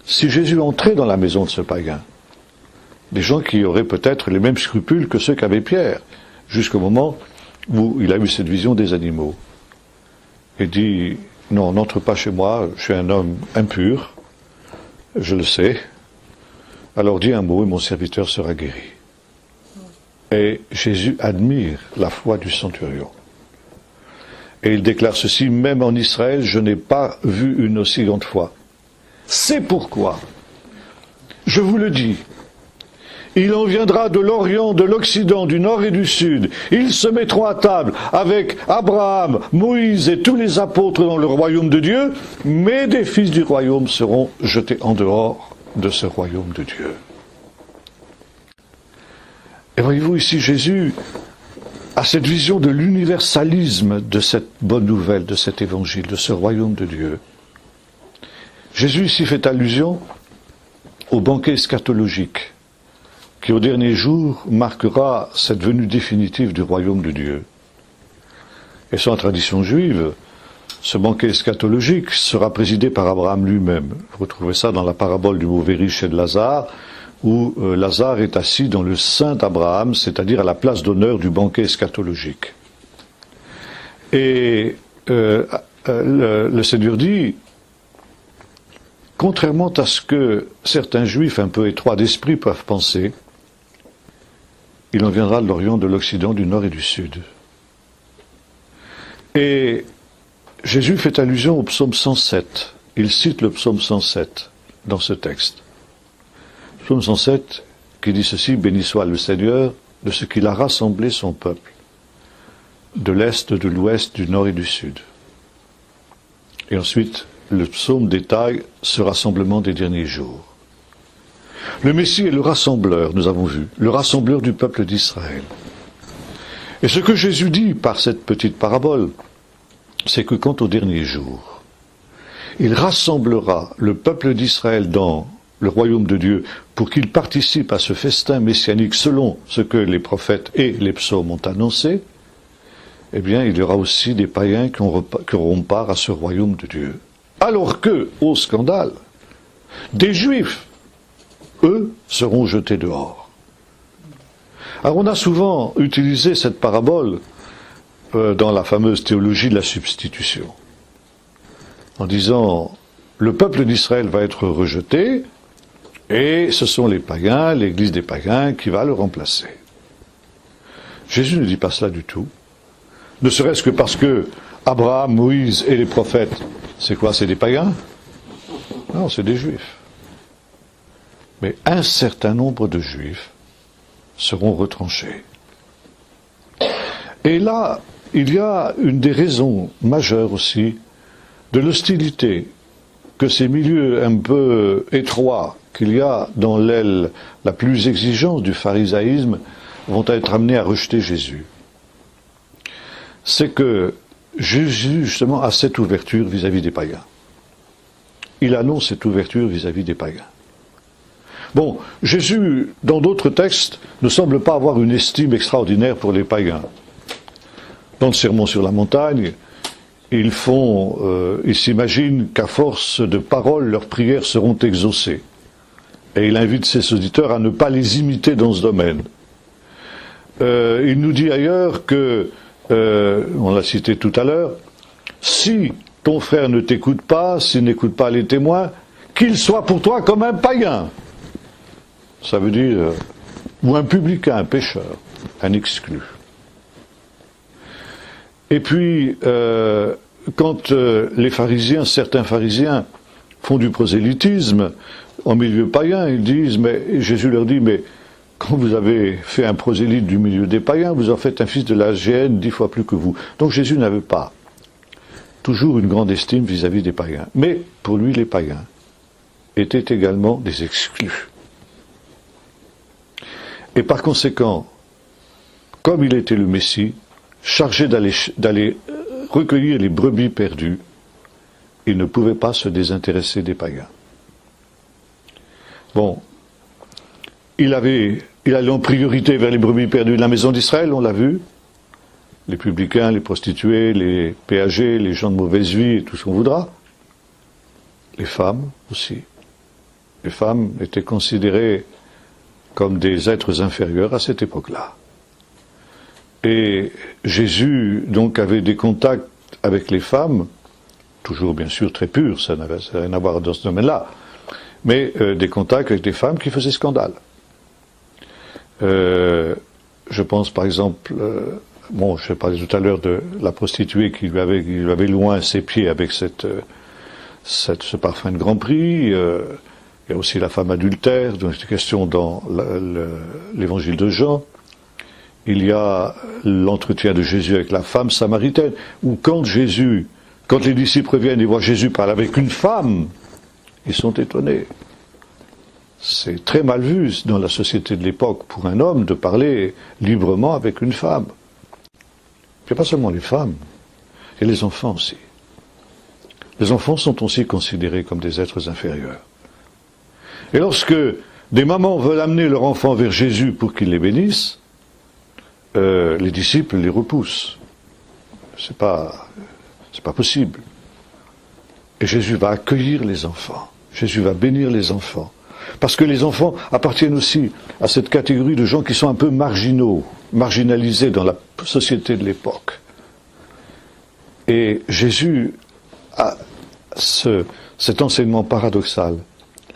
si Jésus entrait dans la maison de ce païen. Des gens qui auraient peut-être les mêmes scrupules que ceux qu'avait Pierre, jusqu'au moment où il a eu cette vision des animaux. Il dit, non, n'entre pas chez moi, je suis un homme impur, je le sais, alors dis un mot et mon serviteur sera guéri. Et Jésus admire la foi du centurion. Et il déclare ceci, même en Israël, je n'ai pas vu une aussi grande foi. C'est pourquoi, je vous le dis, il en viendra de l'Orient, de l'Occident, du Nord et du Sud. Ils se mettront à table avec Abraham, Moïse et tous les apôtres dans le royaume de Dieu, mais des fils du royaume seront jetés en dehors de ce royaume de Dieu. Et voyez-vous ici, Jésus a cette vision de l'universalisme de cette bonne nouvelle, de cet évangile, de ce royaume de Dieu. Jésus ici fait allusion au banquet eschatologique qui au dernier jour marquera cette venue définitive du royaume de Dieu. Et sans la tradition juive, ce banquet eschatologique sera présidé par Abraham lui-même. Vous retrouvez ça dans la parabole du mauvais riche et de Lazare, où Lazare est assis dans le sein d'Abraham, c'est-à-dire à la place d'honneur du banquet eschatologique. Et le Seigneur dit, contrairement à ce que certains juifs un peu étroits d'esprit peuvent penser, il en viendra de l'Orient, de l'Occident, du Nord et du Sud. Et Jésus fait allusion au psaume 107. Il cite le psaume 107 dans ce texte. Psaume 107 qui dit ceci, « Béni soit le Seigneur de ce qu'il a rassemblé son peuple, de l'Est, de l'Ouest, du Nord et du Sud. » Et ensuite, le psaume détaille ce rassemblement des derniers jours. Le Messie est le rassembleur, nous avons vu, le rassembleur du peuple d'Israël. Et ce que Jésus dit par cette petite parabole, c'est que quant au dernier jour, il rassemblera le peuple d'Israël dans le royaume de Dieu pour qu'il participe à ce festin messianique selon ce que les prophètes et les psaumes ont annoncé, eh bien il y aura aussi des païens qui auront part à ce royaume de Dieu. Alors que, au scandale, des Juifs, eux, seront jetés dehors. Alors on a souvent utilisé cette parabole dans la fameuse théologie de la substitution, en disant, le peuple d'Israël va être rejeté, et ce sont les païens, l'église des païens, qui va le remplacer. Jésus ne dit pas cela du tout, ne serait-ce que parce que Abraham, Moïse et les prophètes, c'est quoi, c'est des païens? Non, c'est des juifs. Mais un certain nombre de juifs seront retranchés. Et là, il y a une des raisons majeures aussi de l'hostilité que ces milieux un peu étroits qu'il y a dans l'aile la plus exigeante du pharisaïsme vont être amenés à rejeter Jésus. C'est que Jésus, justement, a cette ouverture vis-à-vis des païens. Il annonce cette ouverture vis-à-vis des païens. Bon, Jésus, dans d'autres textes, ne semble pas avoir une estime extraordinaire pour les païens. Dans le Sermon sur la montagne, ils s'imaginent qu'à force de paroles, leurs prières seront exaucées. Et il invite ses auditeurs à ne pas les imiter dans ce domaine. Il nous dit ailleurs que, on l'a cité tout à l'heure, si ton frère ne t'écoute pas, s'il n'écoute pas les témoins, qu'il soit pour toi comme un païen. Ça veut dire, ou un publicain, un pécheur, un exclu. Et puis, quand les pharisiens, certains pharisiens, font du prosélytisme en milieu païen, ils disent, mais Jésus leur dit, mais quand vous avez fait un prosélyte du milieu des païens, vous en faites un fils de la géhenne 10 fois plus que vous. Donc Jésus n'avait pas toujours une grande estime vis-à-vis des païens. Mais pour lui, les païens étaient également des exclus. Et par conséquent, comme il était le Messie, chargé d'aller recueillir les brebis perdues, il ne pouvait pas se désintéresser des païens. Bon, il allait en priorité vers les brebis perdues de la maison d'Israël, on l'a vu. Les publicains, les prostituées, les péagers, les gens de mauvaise vie, et tout ce qu'on voudra. Les femmes aussi. Les femmes étaient considérées comme des êtres inférieurs à cette époque-là. Et Jésus, donc, avait des contacts avec les femmes, toujours bien sûr très purs, ça n'avait rien à voir dans ce domaine-là, mais des contacts avec des femmes qui faisaient scandale. Je pense par exemple, je parlais tout à l'heure de la prostituée qui lui avait loin ses pieds avec ce parfum de Grand Prix. Il y a aussi la femme adultère, dont il est question dans l'évangile de Jean. Il y a l'entretien de Jésus avec la femme samaritaine, où quand les disciples reviennent et voient Jésus parler avec une femme, ils sont étonnés. C'est très mal vu dans la société de l'époque pour un homme de parler librement avec une femme. Il n'y a pas seulement les femmes, il y a les enfants aussi. Les enfants sont aussi considérés comme des êtres inférieurs. Et lorsque des mamans veulent amener leur enfant vers Jésus pour qu'il les bénisse, les disciples les repoussent. C'est pas possible. Et Jésus va accueillir les enfants. Jésus va bénir les enfants. Parce que les enfants appartiennent aussi à cette catégorie de gens qui sont un peu marginalisés dans la société de l'époque. Et Jésus a cet enseignement paradoxal.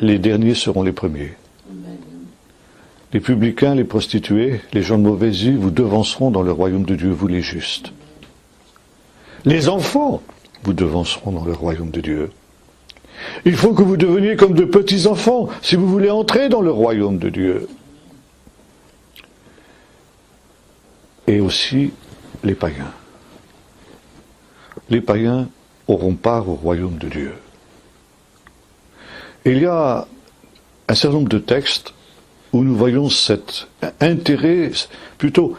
Les derniers seront les premiers. Les publicains, les prostituées, les gens de mauvaise vie vous devanceront dans le royaume de Dieu, vous les justes. Les enfants vous devanceront dans le royaume de Dieu. Il faut que vous deveniez comme de petits enfants si vous voulez entrer dans le royaume de Dieu. Et aussi les païens. Les païens auront part au royaume de Dieu. Et il y a un certain nombre de textes où nous voyons cet intérêt, plutôt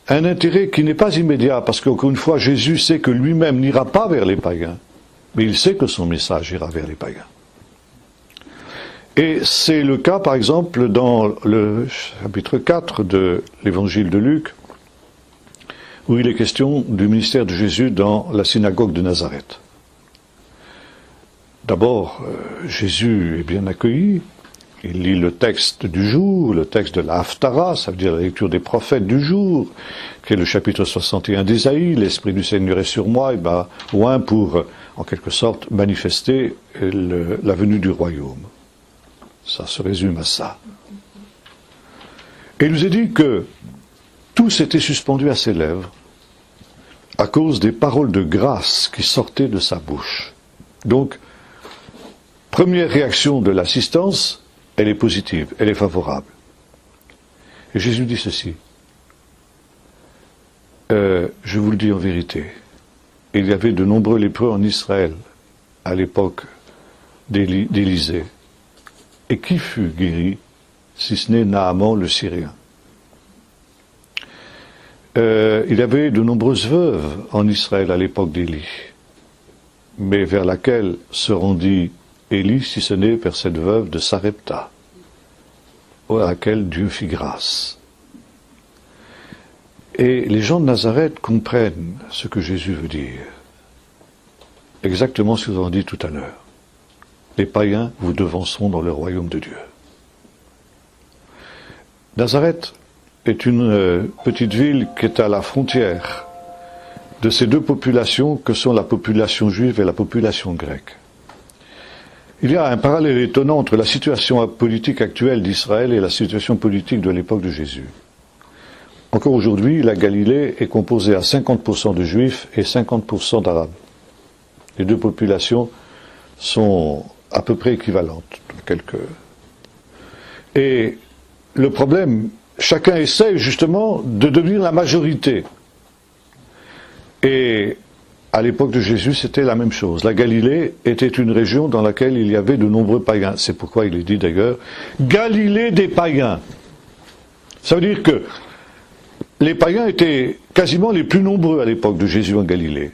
un intérêt qui n'est pas immédiat, parce qu'encore une fois, Jésus sait que lui-même n'ira pas vers les païens, mais il sait que son message ira vers les païens. Et c'est le cas, par exemple, dans le chapitre 4 de l'évangile de Luc, où il est question du ministère de Jésus dans la synagogue de Nazareth. D'abord, Jésus est bien accueilli. Il lit le texte du jour, le texte de la Haftara, ça veut dire la lecture des prophètes du jour, qui est le chapitre 61 d'Ésaïe, l'Esprit du Seigneur est sur moi, et loin pour, en quelque sorte, manifester la venue du royaume. Ça se résume à ça. Et il nous est dit que tout s'était suspendu à ses lèvres à cause des paroles de grâce qui sortaient de sa bouche. Donc, première réaction de l'assistance, elle est positive, elle est favorable. Et Jésus dit ceci. Je vous le dis en vérité, il y avait de nombreux lépreux en Israël à l'époque d'Élisée. Et qui fut guéri, si ce n'est Naaman le Syrien? Il y avait de nombreuses veuves en Israël à l'époque d'Élie, mais vers laquelle se rendit Élie, si ce n'est vers cette veuve de Sarepta, à laquelle Dieu fit grâce. Et les gens de Nazareth comprennent ce que Jésus veut dire. Exactement ce que nous avons dit tout à l'heure. Les païens vous devanceront dans le royaume de Dieu. Nazareth est une petite ville qui est à la frontière de ces deux populations que sont la population juive et la population grecque. Il y a un parallèle étonnant entre la situation politique actuelle d'Israël et la situation politique de l'époque de Jésus. Encore aujourd'hui, la Galilée est composée à 50% de juifs et 50% d'arabes. Les deux populations sont à peu près équivalentes. Et le problème, chacun essaie justement de devenir la majorité. Et à l'époque de Jésus, c'était la même chose. La Galilée était une région dans laquelle il y avait de nombreux païens. C'est pourquoi il est dit d'ailleurs « Galilée des païens ». Ça veut dire que les païens étaient quasiment les plus nombreux à l'époque de Jésus en Galilée.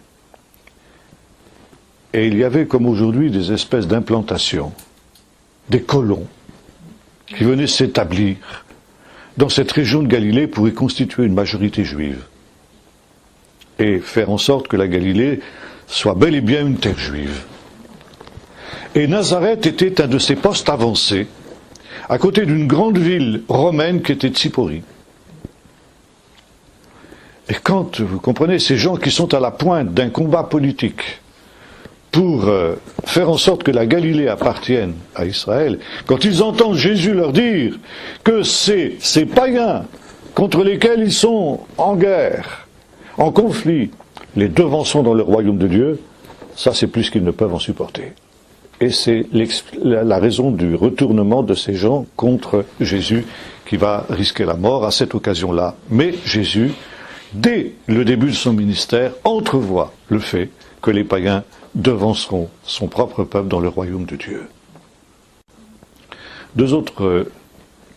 Et il y avait comme aujourd'hui des espèces d'implantations, des colons qui venaient s'établir dans cette région de Galilée pour y constituer une majorité juive et faire en sorte que la Galilée soit bel et bien une terre juive. Et Nazareth était un de ces postes avancés, à côté d'une grande ville romaine qui était Tsipori. Et quand, vous comprenez, ces gens qui sont à la pointe d'un combat politique pour faire en sorte que la Galilée appartienne à Israël, quand ils entendent Jésus leur dire que c'est ces païens contre lesquels ils sont en guerre, en conflit, les devanceront dans le royaume de Dieu, ça c'est plus qu'ils ne peuvent en supporter. Et c'est la raison du retournement de ces gens contre Jésus qui va risquer la mort à cette occasion-là. Mais Jésus, dès le début de son ministère, entrevoit le fait que les païens devanceront son propre peuple dans le royaume de Dieu. Deux autres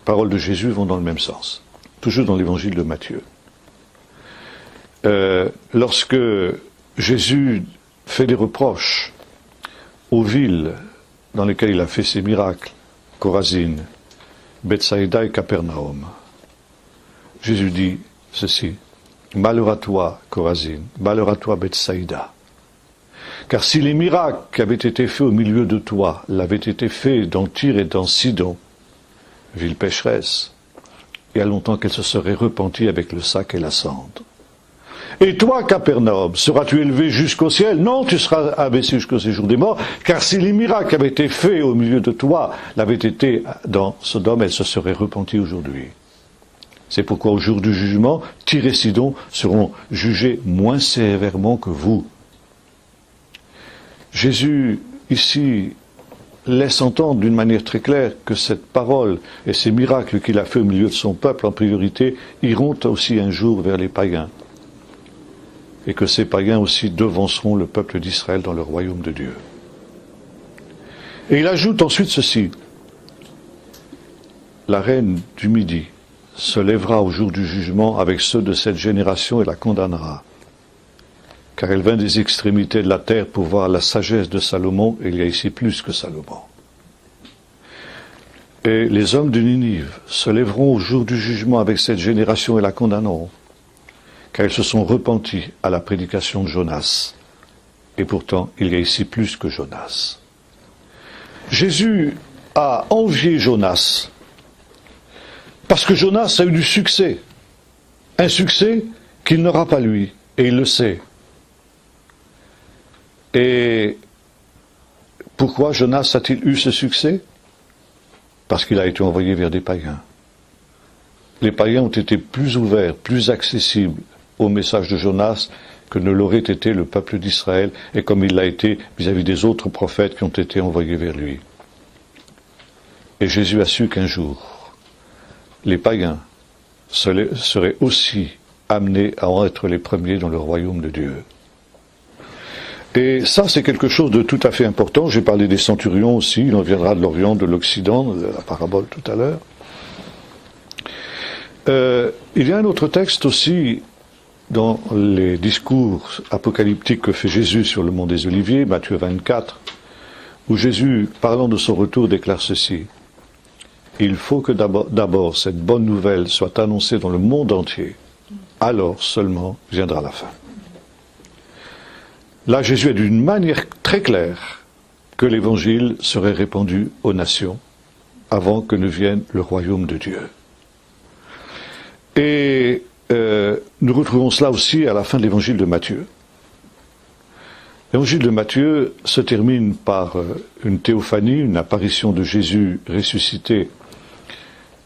paroles de Jésus vont dans le même sens, toujours dans l'évangile de Matthieu. Lorsque Jésus fait des reproches aux villes dans lesquelles il a fait ses miracles, Chorazine, Bethsaïda et Capernaum, Jésus dit ceci: malheur à toi, Chorazine, malheur à toi, Bethsaïda. Car si les miracles qui avaient été faits au milieu de toi l'avaient été faits dans Tyr et dans Sidon, ville pécheresse, il y a longtemps qu'elle se serait repentie avec le sac et la cendre. Et toi, Capernaum, seras-tu élevé jusqu'au ciel? Non, tu seras abaissé jusqu'au séjour des morts, car si les miracles qui avaient été faits au milieu de toi l'avaient été dans Sodome, elle se serait repentie aujourd'hui. C'est pourquoi au jour du jugement, Tyr et Sidon seront jugés moins sévèrement que vous. Jésus, ici, laisse entendre d'une manière très claire que cette parole et ces miracles qu'il a fait au milieu de son peuple, en priorité, iront aussi un jour vers les païens. Et que ces païens aussi devanceront le peuple d'Israël dans le royaume de Dieu. Et il ajoute ensuite ceci: la reine du Midi se lèvera au jour du jugement avec ceux de cette génération et la condamnera. Car elle vint des extrémités de la terre pour voir la sagesse de Salomon, et il y a ici plus que Salomon. Et les hommes de Ninive se lèveront au jour du jugement avec cette génération et la condamneront, car ils se sont repentis à la prédication de Jonas. Et pourtant, il y a ici plus que Jonas. Jésus a envié Jonas, parce que Jonas a eu du succès. Un succès qu'il n'aura pas lui, et il le sait. Et pourquoi Jonas a-t-il eu ce succès? Parce qu'il a été envoyé vers des païens. Les païens ont été plus ouverts, plus accessibles au message de Jonas que ne l'aurait été le peuple d'Israël, et comme il l'a été vis-à-vis des autres prophètes qui ont été envoyés vers lui. Et Jésus a su qu'un jour, les païens seraient aussi amenés à en être les premiers dans le royaume de Dieu. Et ça, c'est quelque chose de tout à fait important. J'ai parlé des centurions aussi, il en viendra de l'Orient, de l'Occident, de la parabole tout à l'heure. Il y a un autre texte aussi dans les discours apocalyptiques que fait Jésus sur le mont des Oliviers, Matthieu 24, où Jésus, parlant de son retour, déclare ceci: il faut que d'abord cette bonne nouvelle soit annoncée dans le monde entier, alors seulement viendra la fin. Là, Jésus a dit d'une manière très claire que l'évangile serait répandu aux nations avant que ne vienne le royaume de Dieu. Et nous retrouvons cela aussi à la fin de l'évangile de Matthieu. L'évangile de Matthieu se termine par une théophanie, une apparition de Jésus ressuscité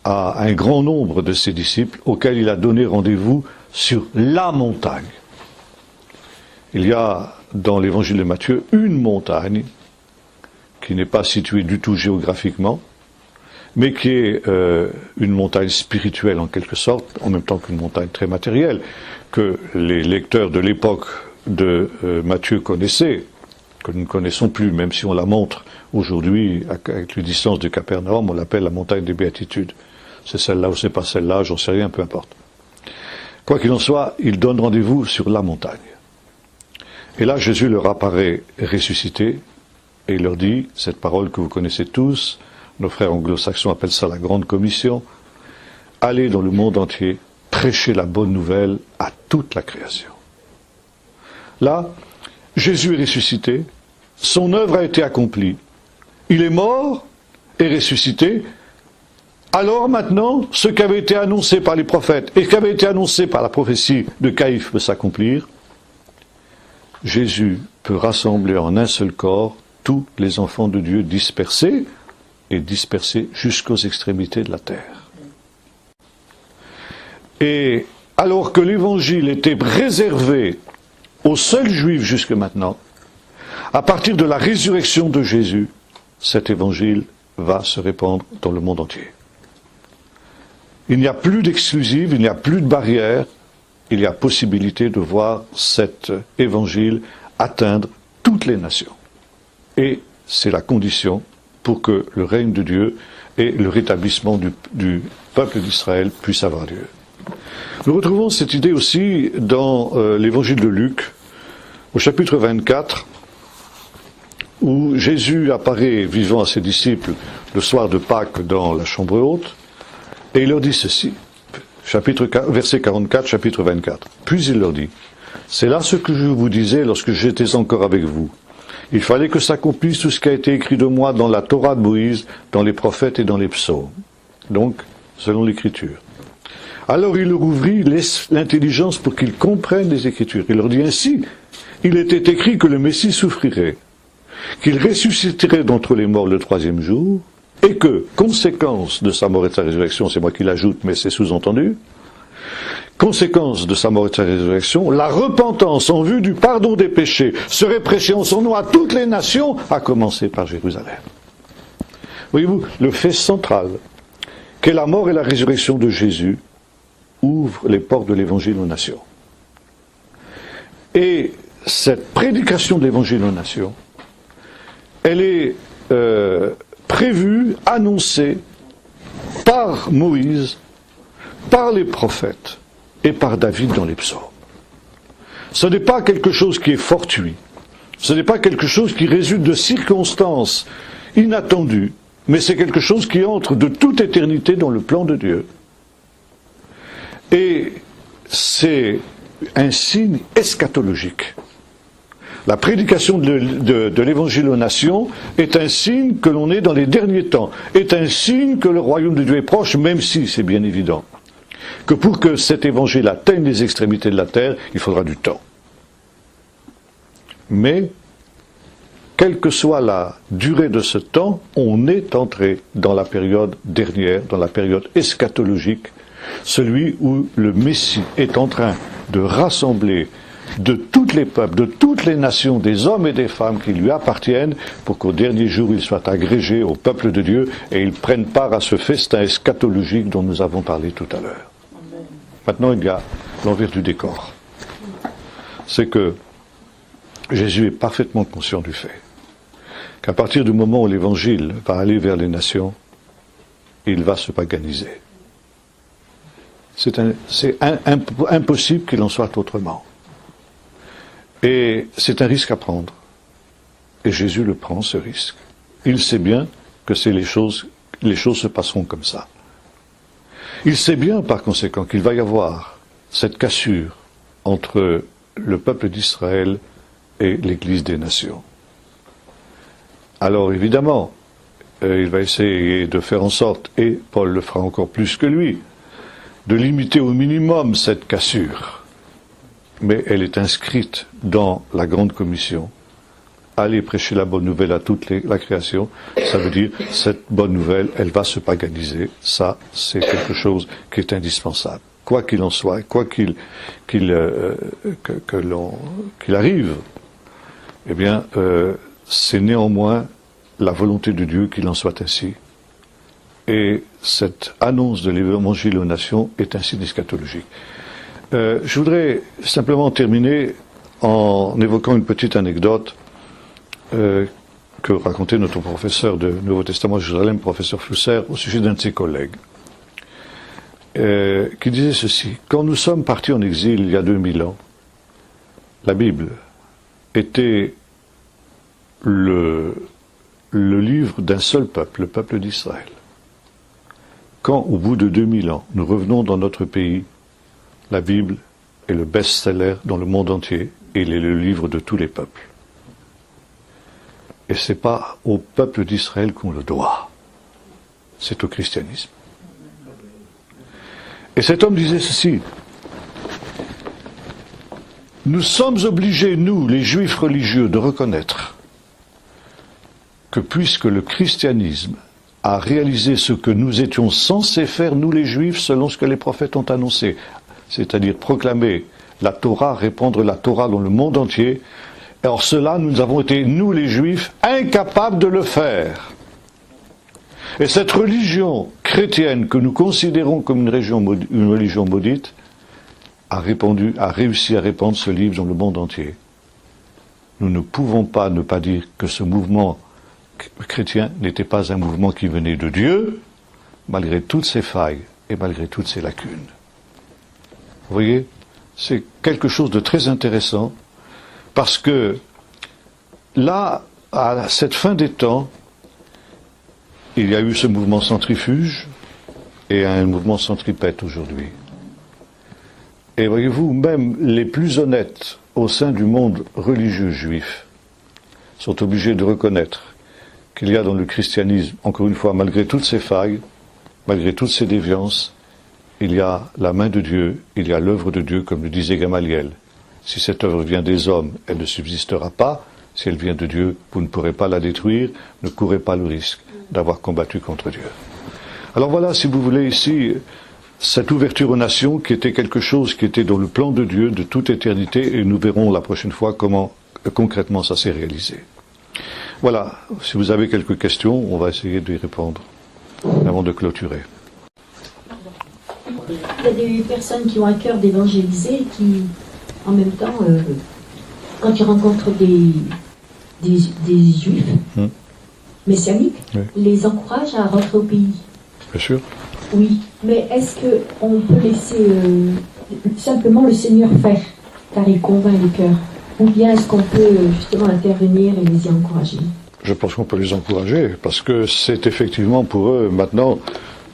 à un grand nombre de ses disciples auxquels il a donné rendez-vous sur la montagne. Il y a dans l'évangile de Matthieu une montagne qui n'est pas située du tout géographiquement, mais qui est une montagne spirituelle en quelque sorte, en même temps qu'une montagne très matérielle, que les lecteurs de l'époque de Matthieu connaissaient, que nous ne connaissons plus, même si on la montre aujourd'hui avec les distances de Capernaum, on l'appelle la montagne des béatitudes. C'est celle-là ou c'est pas celle-là, j'en sais rien, peu importe. Quoi qu'il en soit, il donne rendez-vous sur la montagne. Et là, Jésus leur apparaît ressuscité et il leur dit cette parole que vous connaissez tous, nos frères anglo-saxons appellent ça la grande commission, allez dans le monde entier, prêchez la bonne nouvelle à toute la création. Là, Jésus est ressuscité, son œuvre a été accomplie, il est mort et ressuscité. Alors maintenant, ce qui avait été annoncé par les prophètes et ce qui avait été annoncé par la prophétie de Caïphe peut s'accomplir. Jésus peut rassembler en un seul corps tous les enfants de Dieu dispersés et dispersés jusqu'aux extrémités de la terre. Et alors que l'évangile était réservé aux seuls juifs jusque maintenant, à partir de la résurrection de Jésus, cet évangile va se répandre dans le monde entier. Il n'y a plus d'exclusive, il n'y a plus de barrière, il y a possibilité de voir cet évangile atteindre toutes les nations. Et c'est la condition pour que le règne de Dieu et le rétablissement du peuple d'Israël puissent avoir lieu. Nous retrouvons cette idée aussi dans l'évangile de Luc, au chapitre 24, où Jésus apparaît vivant à ses disciples le soir de Pâques dans la chambre haute, et il leur dit ceci, verset 44, chapitre 24. Puis il leur dit, c'est là ce que je vous disais lorsque j'étais encore avec vous. Il fallait que s'accomplisse tout ce qui a été écrit de moi dans la Torah de Moïse, dans les prophètes et dans les psaumes. Donc, selon l'Écriture. Alors il leur ouvrit l'intelligence pour qu'ils comprennent les Écritures. Il leur dit ainsi, il était écrit que le Messie souffrirait, qu'il ressusciterait d'entre les morts le troisième jour, et que, conséquence de sa mort et de sa résurrection, c'est moi qui l'ajoute, mais c'est sous-entendu, conséquence de sa mort et de sa résurrection, la repentance en vue du pardon des péchés serait prêchée en son nom à toutes les nations, à commencer par Jérusalem. Voyez-vous, le fait central, qu'est la mort et la résurrection de Jésus, ouvre les portes de l'évangile aux nations. Et cette prédication de l'évangile aux nations, elle est prévue, annoncée par Moïse, par les prophètes et par David dans les psaumes. Ce n'est pas quelque chose qui est fortuit, ce n'est pas quelque chose qui résulte de circonstances inattendues, mais c'est quelque chose qui entre de toute éternité dans le plan de Dieu. Et c'est un signe eschatologique. La prédication de l'évangile aux nations est un signe que l'on est dans les derniers temps, est un signe que le royaume de Dieu est proche, même si c'est bien évident que pour que cet évangile atteigne les extrémités de la terre, il faudra du temps. Mais, quelle que soit la durée de ce temps, on est entré dans la période dernière, dans la période eschatologique, celui où le Messie est en train de rassembler de tous les peuples, de toutes les nations, des hommes et des femmes qui lui appartiennent, pour qu'au dernier jour il soit agrégé au peuple de Dieu et il prenne part à ce festin eschatologique dont nous avons parlé tout à l'heure. Maintenant, il y a l'envers du décor. C'est que Jésus est parfaitement conscient du fait qu'à partir du moment où l'évangile va aller vers les nations, il va se paganiser. C'est impossible qu'il en soit autrement. Et c'est un risque à prendre. Et Jésus le prend, ce risque. Il sait bien que les choses se passeront comme ça. Il sait bien, par conséquent, qu'il va y avoir cette cassure entre le peuple d'Israël et l'Église des nations. Alors, évidemment, il va essayer de faire en sorte, et Paul le fera encore plus que lui, de limiter au minimum cette cassure. Mais elle est inscrite dans la grande commission. Aller prêcher la bonne nouvelle à toute la création, ça veut dire cette bonne nouvelle, elle va se paganiser. Ça, c'est quelque chose qui est indispensable. Quoi qu'il en soit, quoi qu'il arrive, eh bien, c'est néanmoins la volonté de Dieu qu'il en soit ainsi. Et cette annonce de l'évangile aux nations est un signe eschatologique. Je voudrais simplement terminer en évoquant une petite anecdote que racontait notre professeur de Nouveau Testament à Jérusalem, professeur Flusser, au sujet d'un de ses collègues, qui disait ceci: quand nous sommes partis en exil il y a 2000 ans, la Bible était le livre d'un seul peuple, le peuple d'Israël. Quand, au bout de 2000 ans, nous revenons dans notre pays, la Bible est le best-seller dans le monde entier et il est le livre de tous les peuples. Et ce n'est pas au peuple d'Israël qu'on le doit, c'est au christianisme. Et cet homme disait ceci: nous sommes obligés, nous, les juifs religieux, de reconnaître que puisque le christianisme a réalisé ce que nous étions censés faire, nous les juifs, selon ce que les prophètes ont annoncé, c'est-à-dire proclamer la Torah, répandre la Torah dans le monde entier, or cela, nous avons été, nous les juifs, incapables de le faire. Et cette religion chrétienne que nous considérons comme une religion maudite a réussi à répandre ce livre dans le monde entier. Nous ne pouvons pas ne pas dire que ce mouvement chrétien n'était pas un mouvement qui venait de Dieu, malgré toutes ses failles et malgré toutes ses lacunes. Vous voyez, c'est quelque chose de très intéressant, parce que là, à cette fin des temps, il y a eu ce mouvement centrifuge et un mouvement centripète aujourd'hui. Et voyez-vous, même les plus honnêtes au sein du monde religieux juif sont obligés de reconnaître qu'il y a dans le christianisme, encore une fois, malgré toutes ses failles, malgré toutes ses déviances, il y a la main de Dieu, il y a l'œuvre de Dieu, comme le disait Gamaliel. Si cette œuvre vient des hommes, elle ne subsistera pas. Si elle vient de Dieu, vous ne pourrez pas la détruire, ne courez pas le risque d'avoir combattu contre Dieu. Alors voilà, si vous voulez, ici, cette ouverture aux nations qui était quelque chose qui était dans le plan de Dieu de toute éternité, et nous verrons la prochaine fois comment concrètement ça s'est réalisé. Voilà, si vous avez quelques questions, on va essayer d'y répondre avant de clôturer. Il y a des personnes qui ont à cœur d'évangéliser et qui, en même temps, quand ils rencontrent des juifs messianiques, les encouragent à rentrer au pays. Bien sûr. Oui, mais est-ce qu'on peut laisser simplement le Seigneur faire, car il convainc les cœurs? Ou bien est-ce qu'on peut justement intervenir et les y encourager? Je pense qu'on peut les encourager, parce que c'est effectivement pour eux maintenant,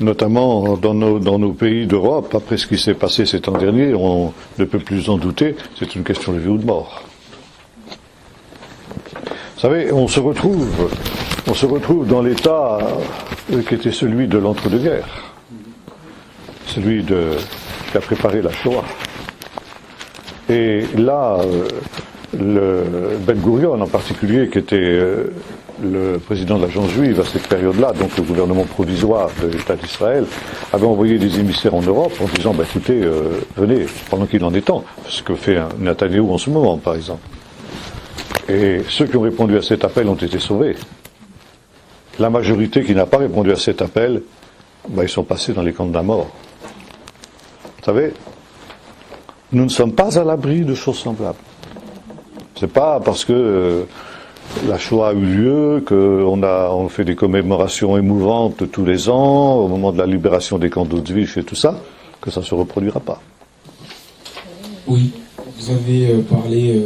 notamment dans nos pays d'Europe, après ce qui s'est passé ces temps derniers, on ne peut plus en douter, c'est une question de vie ou de mort. Vous savez, on se retrouve dans l'état qui était celui de l'entre-deux-guerres, celui qui a préparé la Shoah. Et là, le Ben Gurion en particulier, qui était le président de l'agence juive à cette période-là, donc le gouvernement provisoire de l'État d'Israël, avait envoyé des émissaires en Europe en disant, écoutez, venez, pendant qu'il en est temps, ce que fait Netanyahou en ce moment, par exemple. Et ceux qui ont répondu à cet appel ont été sauvés. La majorité qui n'a pas répondu à cet appel, ils sont passés dans les camps de la mort. Vous savez, nous ne sommes pas à l'abri de choses semblables. C'est pas parce que la Shoah a eu lieu, qu'on fait des commémorations émouvantes tous les ans, au moment de la libération des camps d'Auschwitz et tout ça, que ça ne se reproduira pas. Oui, vous avez parlé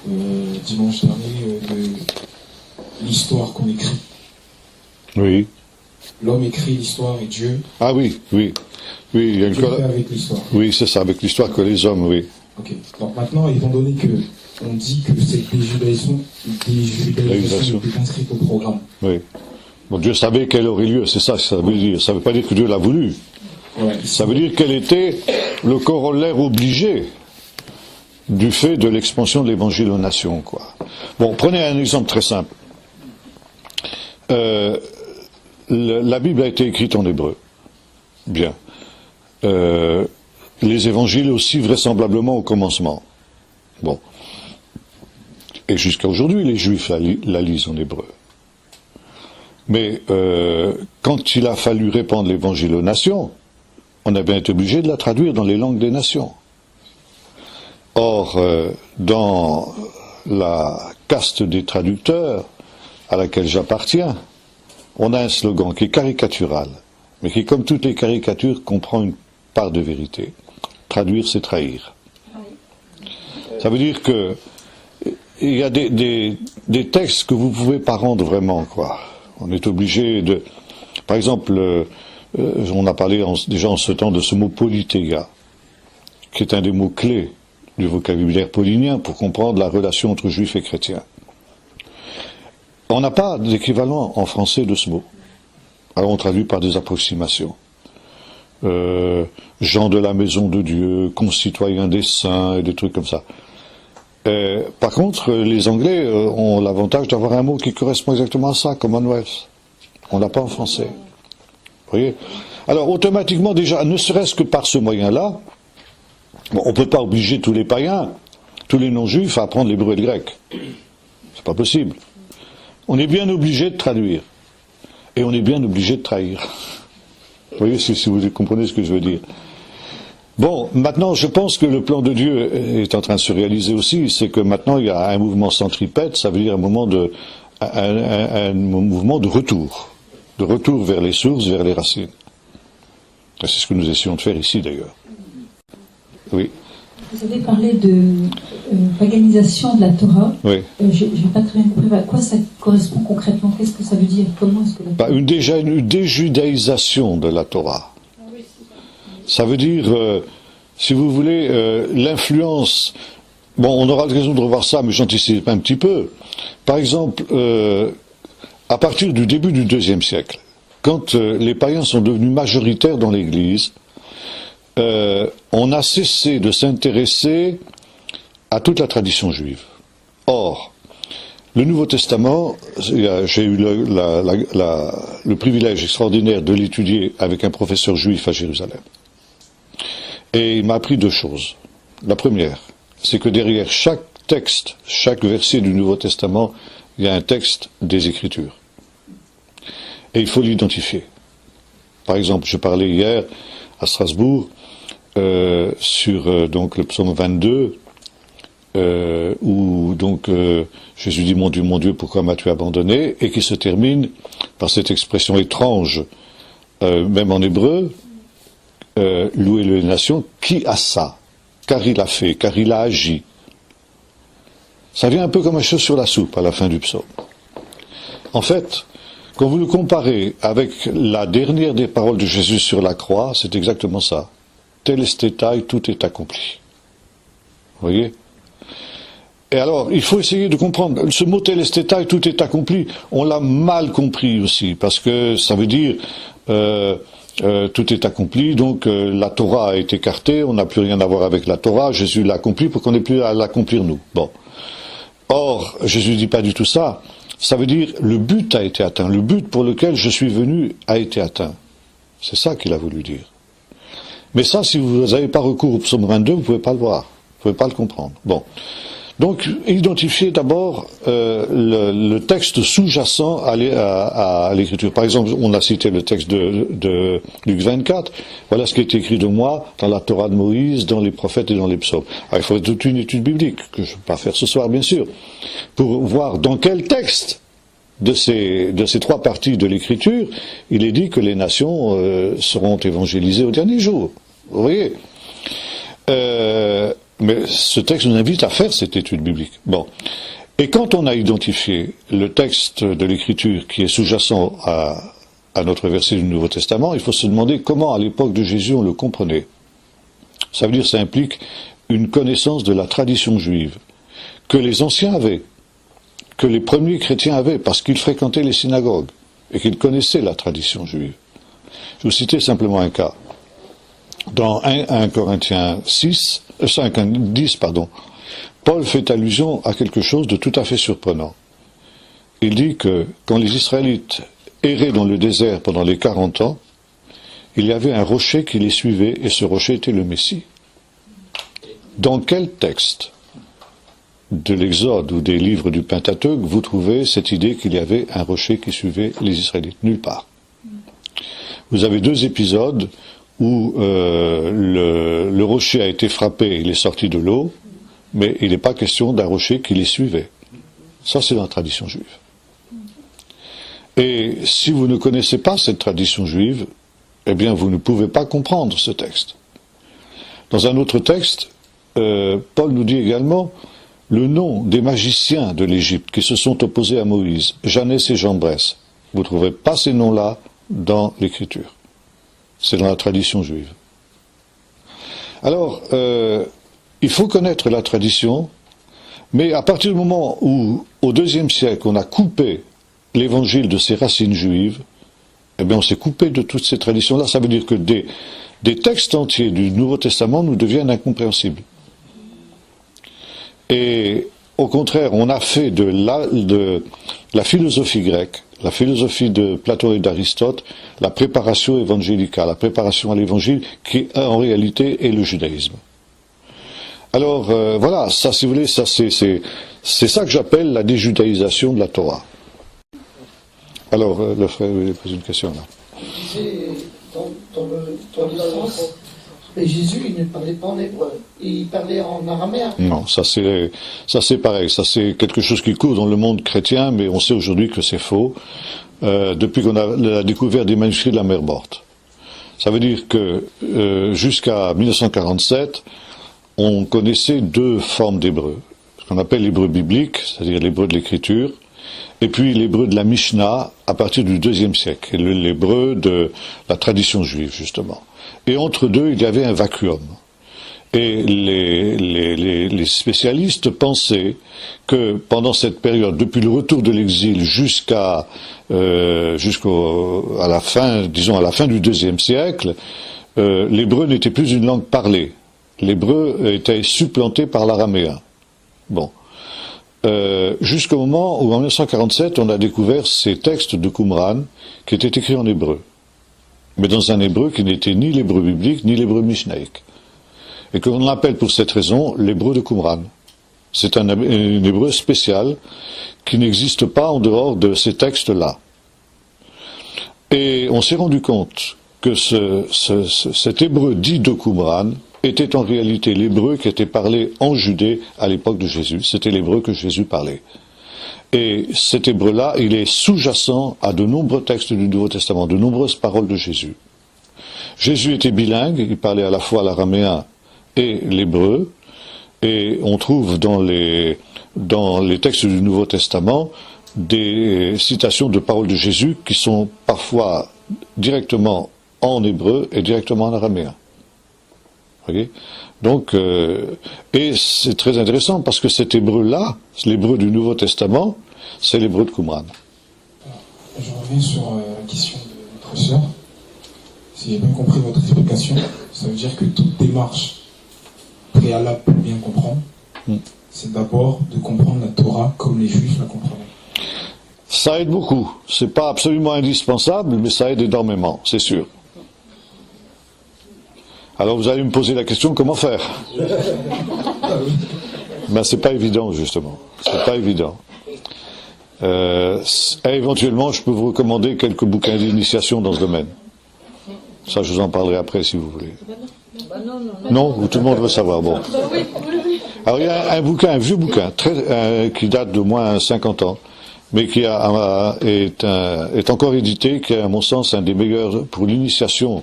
dimanche dernier de l'histoire qu'on écrit. Oui. L'homme écrit l'histoire et Dieu. Ah oui, oui. Oui, il y a une fait avec l'histoire. Oui, c'est ça, avec l'histoire que les hommes, oui. Ok. Donc maintenant, étant donné que on dit que cette déjudaïsation était inscrite au programme. Oui. Bon, Dieu savait qu'elle aurait lieu, c'est ça que ça veut dire. Ça ne veut pas dire que Dieu l'a voulu. Ouais, ça veut dire qu'elle était le corollaire obligé du fait de l'expansion de l'évangile aux nations, quoi. Bon, prenez un exemple très simple. La Bible a été écrite en hébreu. Bien. Les évangiles aussi vraisemblablement au commencement. Bon. Et jusqu'à aujourd'hui, les Juifs la lisent en hébreu. Mais quand il a fallu répandre l'évangile aux nations, on a bien été obligé de la traduire dans les langues des nations. Or, dans la caste des traducteurs à laquelle j'appartiens, on a un slogan qui est caricatural, mais qui, comme toutes les caricatures, comprend une part de vérité. Traduire, c'est trahir. Ça veut dire que il y a des textes que vous ne pouvez pas rendre vraiment, quoi. On est obligé de... Par exemple, on a parlé déjà en ce temps de ce mot polithéia, qui est un des mots clés du vocabulaire paulinien pour comprendre la relation entre juifs et chrétiens. On n'a pas d'équivalent en français de ce mot. Alors on traduit par des approximations. Gens de la maison de Dieu, concitoyens des saints, et des trucs comme ça. Par contre, les Anglais ont l'avantage d'avoir un mot qui correspond exactement à ça, Commonwealth. On l'a pas en français. Vous voyez ? Alors, automatiquement, déjà, ne serait-ce que par ce moyen-là, bon, on ne peut pas obliger tous les païens, tous les non-juifs à apprendre l'hébreu et le grec. C'est pas possible. On est bien obligé de traduire. Et on est bien obligé de trahir. Vous voyez, si vous comprenez ce que je veux dire. Bon, maintenant, je pense que le plan de Dieu est en train de se réaliser aussi. C'est que maintenant, il y a un mouvement centripète, ça veut dire un mouvement de retour. De retour vers les sources, vers les racines. C'est ce que nous essayons de faire ici, d'ailleurs. Oui. Vous avez parlé de paganisation de la Torah. Oui. Je n'ai pas très bien compris à quoi ça correspond concrètement. Qu'est-ce que ça veut dire? Comment est-ce que la Torah... Une déjudaïsation de la Torah. Ça veut dire, si vous voulez, l'influence... Bon, on aura l'occasion de revoir ça, mais j'anticipe un petit peu. Par exemple, à partir du début du IIe siècle, quand les païens sont devenus majoritaires dans l'Église, on a cessé de s'intéresser à toute la tradition juive. Or, le Nouveau Testament, j'ai eu le privilège extraordinaire de l'étudier avec un professeur juif à Jérusalem. Et il m'a appris deux choses. La première, c'est que derrière chaque texte, chaque verset du Nouveau Testament, il y a un texte des Écritures. Et il faut l'identifier. Par exemple, je parlais hier à Strasbourg sur donc le psaume 22, où donc Jésus dit mon Dieu, pourquoi m'as-tu abandonné, et qui se termine par cette expression étrange, même en hébreu, louez-le les nations, qui a ça, car il a fait, car il a agi. Ça vient un peu comme un cheveu sur la soupe à la fin du psaume. En fait, quand vous le comparez avec la dernière des paroles de Jésus sur la croix, c'est exactement ça. Telestétai, tout est accompli. Vous voyez ? Et alors, il faut essayer de comprendre. Ce mot telestétai, tout est accompli, on l'a mal compris aussi, parce que ça veut dire tout est accompli, donc la Torah est écartée, on n'a plus rien à voir avec la Torah, Jésus l'a accompli pour qu'on n'ait plus à l'accomplir nous. Bon. Or, Jésus ne dit pas du tout ça. Ça veut dire le but a été atteint, le but pour lequel je suis venu a été atteint. C'est ça qu'il a voulu dire. Mais ça, si vous n'avez pas recours au psaume 22, vous ne pouvez pas le voir, vous ne pouvez pas le comprendre. Bon. Donc, identifiez d'abord le texte sous-jacent à l'écriture. Par exemple, on a cité le texte de Luc 24. Voilà ce qui est écrit de moi dans la Torah de Moïse, dans les prophètes et dans les psaumes. Alors, il faudrait toute une étude biblique, que je ne vais pas faire ce soir, bien sûr, pour voir dans quel texte de ces trois parties de l'écriture il est dit que les nations seront évangélisées au dernier jour. Vous voyez mais ce texte nous invite à faire cette étude biblique. Bon. Et quand on a identifié le texte de l'Écriture qui est sous-jacent à notre verset du Nouveau Testament, il faut se demander comment, à l'époque de Jésus, on le comprenait. Ça veut dire que ça implique une connaissance de la tradition juive, que les anciens avaient, que les premiers chrétiens avaient, parce qu'ils fréquentaient les synagogues, et qu'ils connaissaient la tradition juive. Je vais vous citer simplement un cas. Dans 1 Corinthiens 10, Paul fait allusion à quelque chose de tout à fait surprenant. Il dit que quand les Israélites erraient dans le désert pendant les 40 ans, il y avait un rocher qui les suivait et ce rocher était le Messie. Dans quel texte de l'Exode ou des livres du Pentateuque vous trouvez cette idée qu'il y avait un rocher qui suivait les Israélites? Nulle part. Vous avez deux épisodes où le rocher a été frappé, il est sorti de l'eau, mais il n'est pas question d'un rocher qui les suivait. Ça, c'est dans la tradition juive. Et si vous ne connaissez pas cette tradition juive, eh bien, vous ne pouvez pas comprendre ce texte. Dans un autre texte, Paul nous dit également le nom des magiciens de l'Égypte qui se sont opposés à Moïse, Janès et Jambres. Vous ne trouverez pas ces noms-là dans l'Écriture. C'est dans la tradition juive. Alors, il faut connaître la tradition, mais à partir du moment où, au IIe siècle, on a coupé l'Évangile de ses racines juives, eh bien on s'est coupé de toutes ces traditions-là. Ça veut dire que des textes entiers du Nouveau Testament nous deviennent incompréhensibles. Et au contraire, on a fait de la philosophie grecque, la philosophie de Platon et d'Aristote, la préparation évangélica, la préparation à l'évangile, qui en réalité est le judaïsme. Alors voilà, ça si vous voulez, ça c'est ça que j'appelle la déjudaïsation de la Torah. Alors, le frère voulait poser une question là. Tu disais, dans l'histoire, Jésus, il ne parlait pas en hébreu, il parlait en araméen. Non, ça c'est pareil, ça c'est quelque chose qui court dans le monde chrétien, mais on sait aujourd'hui que c'est faux, depuis qu'on a la découverte des manuscrits de la mer Morte. Ça veut dire que jusqu'à 1947, on connaissait deux formes d'hébreu, ce qu'on appelle l'hébreu biblique, c'est-à-dire l'hébreu de l'écriture, et puis l'hébreu de la Mishnah à partir du IIe siècle, l'hébreu de la tradition juive justement. Et entre deux, il y avait un vacuum. Et les spécialistes pensaient que pendant cette période, depuis le retour de l'exil jusqu'à la fin, disons à la fin du IIe siècle, l'hébreu n'était plus une langue parlée. L'hébreu était supplanté par l'araméen. Bon. Jusqu'au moment où en 1947 on a découvert ces textes de Qumran qui étaient écrits en hébreu, mais dans un hébreu qui n'était ni l'hébreu biblique ni l'hébreu mishnaïque, et qu'on appelle pour cette raison l'hébreu de Qumran. C'est un hébreu spécial qui n'existe pas en dehors de ces textes-là. Et on s'est rendu compte que cet hébreu dit de Qumran était en réalité l'hébreu qui était parlé en Judée à l'époque de Jésus. C'était l'hébreu que Jésus parlait. Et cet hébreu-là, il est sous-jacent à de nombreux textes du Nouveau Testament, de nombreuses paroles de Jésus. Jésus était bilingue, il parlait à la fois l'araméen et l'hébreu, et on trouve dans les textes du Nouveau Testament des citations de paroles de Jésus qui sont parfois directement en hébreu et directement en araméen. Voyez ? Donc, et c'est très intéressant parce que cet hébreu-là, l'hébreu du Nouveau Testament, c'est l'hébreu de Qumran. Je reviens sur la question de votre sœur. Si j'ai bien compris votre explication, ça veut dire que toute démarche préalable pour bien comprendre, c'est d'abord de comprendre la Torah comme les Juifs la comprenaient. Ça aide beaucoup. C'est pas absolument indispensable, mais ça aide énormément, c'est sûr. Alors vous allez me poser la question, comment faire? Ben c'est pas évident justement, c'est pas évident. Éventuellement, je peux vous recommander quelques bouquins d'initiation dans ce domaine. Ça, je vous en parlerai après si vous voulez. Non, ou tout le monde veut savoir. Bon. Alors il y a un bouquin, un vieux bouquin, qui date de moins 50 ans, mais qui est encore édité, qui est à mon sens un des meilleurs pour l'initiation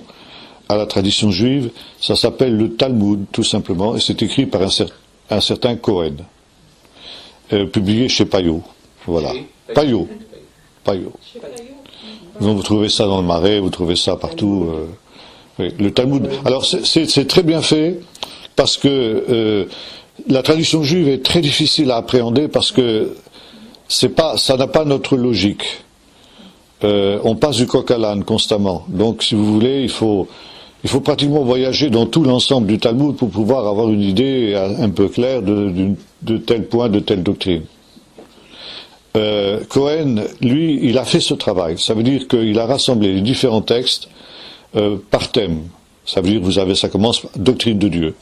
à la tradition juive. Ça s'appelle le Talmud, tout simplement, et c'est écrit par un certain Cohen, publié chez Payot. Voilà. Payot. Vous trouvez ça dans le Marais, vous trouvez ça partout. Oui, le Talmud. Alors c'est très bien fait, parce que la tradition juive est très difficile à appréhender, parce que ça n'a pas notre logique. On passe du coq à l'âne constamment. Donc, si vous voulez, il faut pratiquement voyager dans tout l'ensemble du Talmud pour pouvoir avoir une idée un peu claire de tel point, de telle doctrine. Cohen, lui, il a fait ce travail. Ça veut dire qu'il a rassemblé les différents textes par thème. Ça veut dire que ça commence par doctrine de Dieu.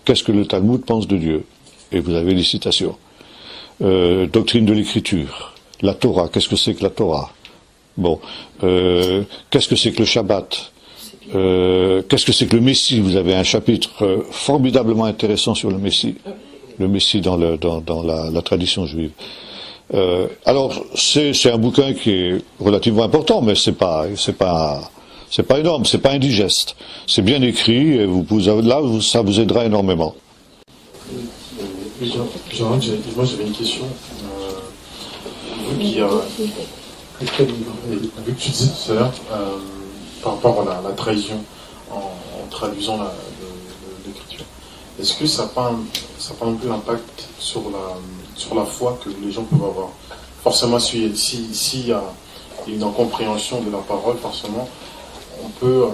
Qu'est-ce que le Talmud pense de Dieu? Et vous avez les citations. Doctrine de l'écriture. La Torah, qu'est-ce que c'est que la Torah? Bon. Qu'est-ce que c'est que le Shabbat? Qu'est-ce que c'est que le Messie? Vous avez un chapitre formidablement intéressant sur le Messie. Le Messie dans la tradition juive. Alors, c'est un bouquin qui est relativement important, mais c'est pas énorme, c'est pas indigeste. C'est bien écrit, et là, ça vous aidera énormément. Moi j'avais une question. Vu que tu disais tout à l'heure, par rapport à la trahison, en traduisant l'écriture, est-ce que ça n'a pas non plus l'impact sur la foi que les gens peuvent avoir? Forcément, s'il y a une incompréhension de la parole, forcément, on peut,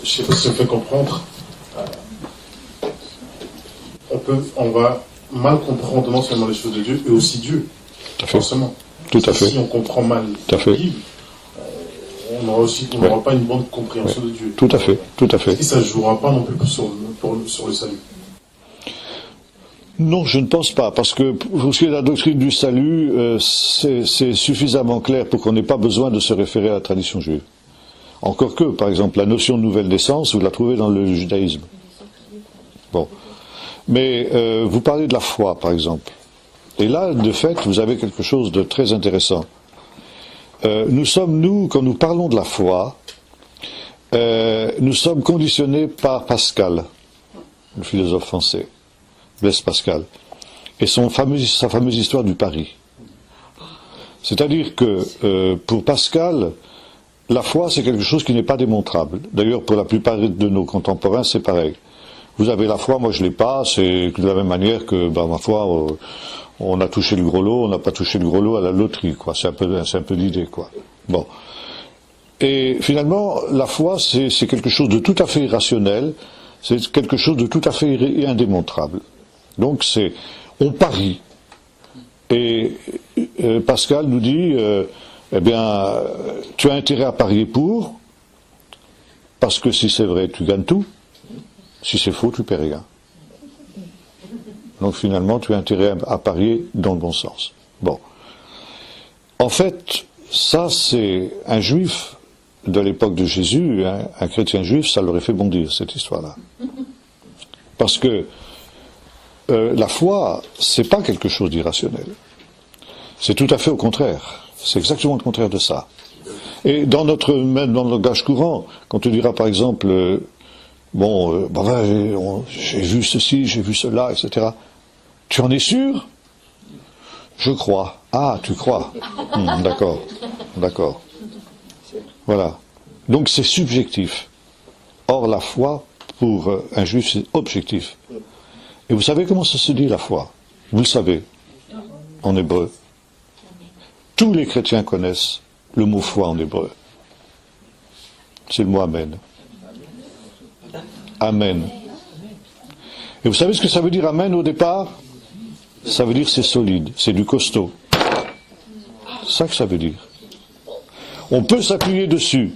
je ne sais pas si ça me fait comprendre, on va mal comprendre non seulement les choses de Dieu, mais aussi Dieu. Forcément. Tout à fait. Si on comprend mal la Bible, on n'aura pas une bonne compréhension de Dieu. Tout à fait. Et ça ne jouera pas non plus sur le salut. Non, je ne pense pas, parce que pour ce qui est de la doctrine du salut, c'est suffisamment clair pour qu'on n'ait pas besoin de se référer à la tradition juive. Encore que, par exemple, la notion de nouvelle naissance, vous la trouvez dans le judaïsme. Bon. Mais vous parlez de la foi, par exemple. Et là, de fait, vous avez quelque chose de très intéressant. Quand nous parlons de la foi, nous sommes conditionnés par Pascal, le philosophe français, Blaise Pascal, et sa fameuse histoire du pari. C'est-à-dire que pour Pascal, la foi, c'est quelque chose qui n'est pas démontrable. D'ailleurs, pour la plupart de nos contemporains, c'est pareil. Vous avez la foi, moi je l'ai pas, c'est de la même manière que, ma foi, on a touché le gros lot, on n'a pas touché le gros lot à la loterie, quoi. C'est un peu l'idée, quoi. Bon. Et finalement, la foi, c'est quelque chose de tout à fait irrationnel, c'est quelque chose de tout à fait indémontrable. Donc on parie. Et Pascal nous dit, tu as intérêt à parier pour, parce que si c'est vrai, tu gagnes tout. Si c'est faux, tu perds rien. Donc finalement, tu as intérêt à parier dans le bon sens. Bon. En fait, ça c'est un juif de l'époque de Jésus, un chrétien juif, ça l'aurait fait bondir, cette histoire-là. Parce que la foi, c'est pas quelque chose d'irrationnel. C'est tout à fait au contraire. C'est exactement le contraire de ça. Et même dans le langage courant, quand on dira par exemple, j'ai vu ceci, j'ai vu cela, etc. Tu en es sûr? Je crois. Ah, tu crois. D'accord. Voilà. Donc c'est subjectif. Or la foi, pour un juif, c'est objectif. Et vous savez comment ça se dit la foi? Vous le savez, en hébreu. Tous les chrétiens connaissent le mot foi en hébreu. C'est le mot amen. Amen. Et vous savez ce que ça veut dire amen au départ? Ça veut dire c'est solide, c'est du costaud. C'est ça que ça veut dire. On peut s'appuyer dessus.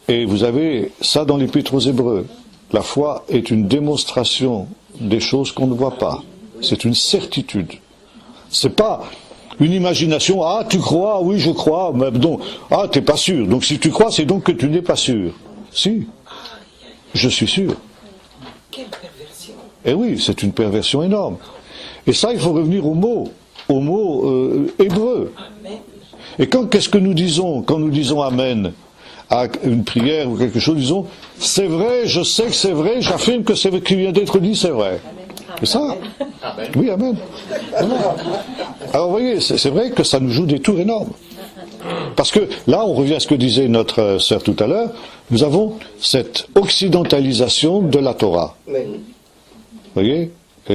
Et vous avez ça dans l'Épître aux Hébreux. La foi est une démonstration des choses qu'on ne voit pas. C'est une certitude. C'est pas une imagination. Ah, tu crois? Oui, je crois. Mais donc, ah, t'es pas sûr. Donc si tu crois, c'est donc que tu n'es pas sûr. Si. Je suis sûr. Quelle perversion. Eh oui, c'est une perversion énorme. Et ça, il faut revenir au mot hébreu. Et qu'est-ce que nous disons quand nous disons amen à une prière ou quelque chose, disons, c'est vrai, je sais que c'est vrai, j'affirme que ce qui vient d'être dit, c'est vrai. C'est ça? Oui, amen. Voilà. Alors vous voyez, c'est vrai que ça nous joue des tours énormes. Parce que là, on revient à ce que disait notre sœur tout à l'heure, nous avons cette occidentalisation de la Torah. Vous voyez,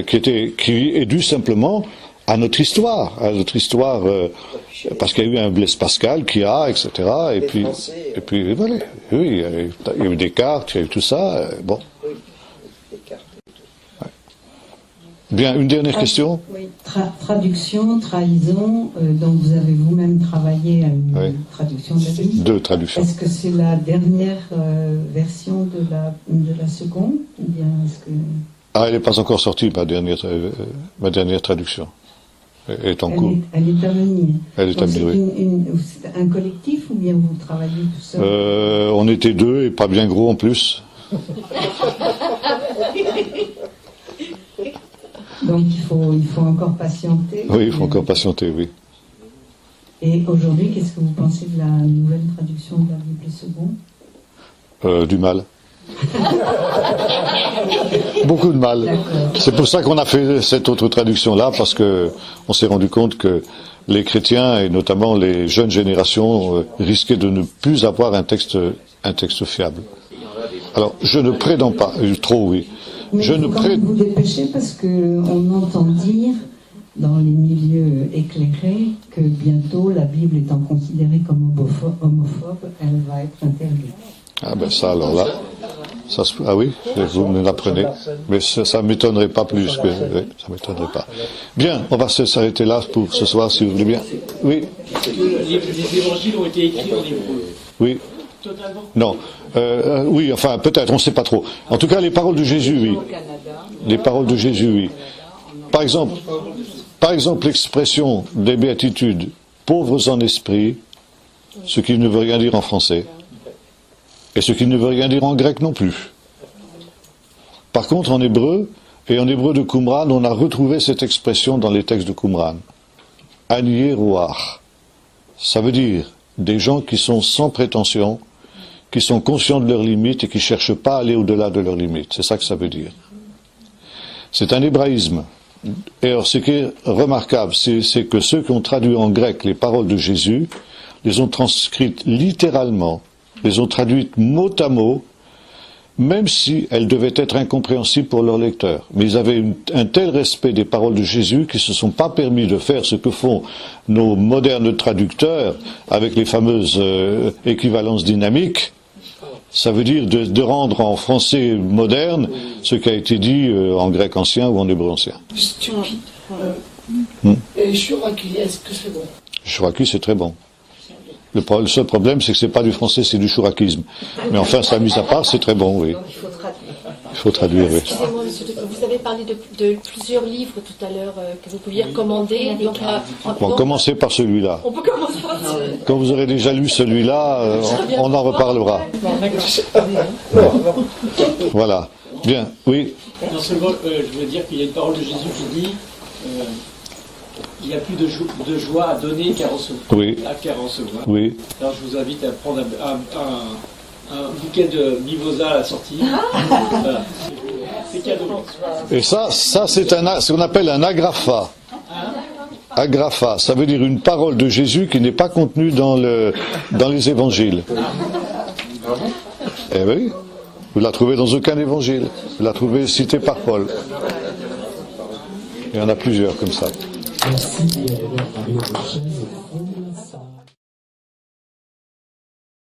qui est due simplement à notre histoire, parce qu'il y a eu un Blaise Pascal etc. Et puis voilà, oui, il y a eu Descartes, il y a eu tout ça, bon. Ouais. Bien, une dernière question. Oui. Traduction, trahison, donc vous avez vous-même travaillé à une traduction de la Bible. 2 traductions. Est-ce que c'est la dernière version de la seconde, ou bien est-ce que... Ah, elle n'est pas encore sortie, ma dernière traduction. Elle est en cours. Elle est à venir. Elle est à venir, oui. C'est un collectif ou bien vous travaillez tout seul? On était 2 et pas bien gros en plus. Donc il faut encore patienter. Oui, il faut encore patienter, oui. Et aujourd'hui, qu'est-ce que vous pensez de la nouvelle traduction de la Bible seconde? Du mal. Beaucoup de mal. C'est pour ça qu'on a fait cette autre traduction-là, parce que on s'est rendu compte que les chrétiens, et notamment les jeunes générations, risquaient de ne plus avoir un texte fiable. Alors, je ne prétends pas, trop oui. Mais il faut quand même vous dépêcher parce qu'on entend dire dans les milieux éclairés que bientôt la Bible étant considérée comme homophobe, elle va être interdite. Ah ben ça alors là, ah oui, vous me l'apprenez, mais ça m'étonnerait pas plus que, oui, ça m'étonnerait pas. Bien, on va s'arrêter là pour ce soir si vous voulez bien. Oui. Les évangiles ont été écrits en hébreu. Oui. Totalement. Non. Oui, enfin peut-être, on ne sait pas trop. En tout cas, les paroles de Jésus, oui. Les paroles de Jésus, oui. Par exemple, l'expression des béatitudes, pauvres en esprit, ce qui ne veut rien dire en français, et ce qui ne veut rien dire en grec non plus. Par contre, en hébreu, et en hébreu de Qumran, on a retrouvé cette expression dans les textes de Qumran. Anié roar. Ça veut dire des gens qui sont sans prétention, qui sont conscients de leurs limites et qui ne cherchent pas à aller au-delà de leurs limites. C'est ça que ça veut dire. C'est un hébraïsme. Et alors, ce qui est remarquable, c'est que ceux qui ont traduit en grec les paroles de Jésus, les ont transcrites littéralement, les ont traduites mot à mot, même si elles devaient être incompréhensibles pour leurs lecteurs. Mais ils avaient un tel respect des paroles de Jésus qu'ils ne se sont pas permis de faire ce que font nos modernes traducteurs avec les fameuses équivalences dynamiques. Ça veut dire de rendre en français moderne ce qui a été dit en grec ancien ou en hébreu ancien. Stupide. Et Chouraki, est-ce que c'est bon? Chouraki, c'est très bon. Le seul problème, c'est que c'est pas du français, c'est du chourakisme. Mais enfin, ça mis à part, c'est très bon, oui. Il faut traduire, oui. Excusez-moi, monsieur Decaux, vous avez parlé de plusieurs livres tout à l'heure que vous pouviez recommander. Donc, bon, commencez par celui-là. On peut commencer par celui-là. Quand vous aurez déjà lu celui-là, on en reparlera. Voilà. Bien, oui. Non seulement, je veux dire qu'il y a une parole de Jésus qui dit il n'y a plus de joie à donner qu'à recevoir. Oui. Qu'à recevoir. Oui. Alors je vous invite à prendre un bouquet de mimosa à la sortie. Voilà. C'est cadeau. Et ça c'est ce qu'on appelle un agrapha. Agrapha, ça veut dire une parole de Jésus qui n'est pas contenue dans les évangiles. Eh oui. Vous la trouvez dans aucun évangile. Vous la trouvez citée par Paul. Il y en a plusieurs comme ça. Merci.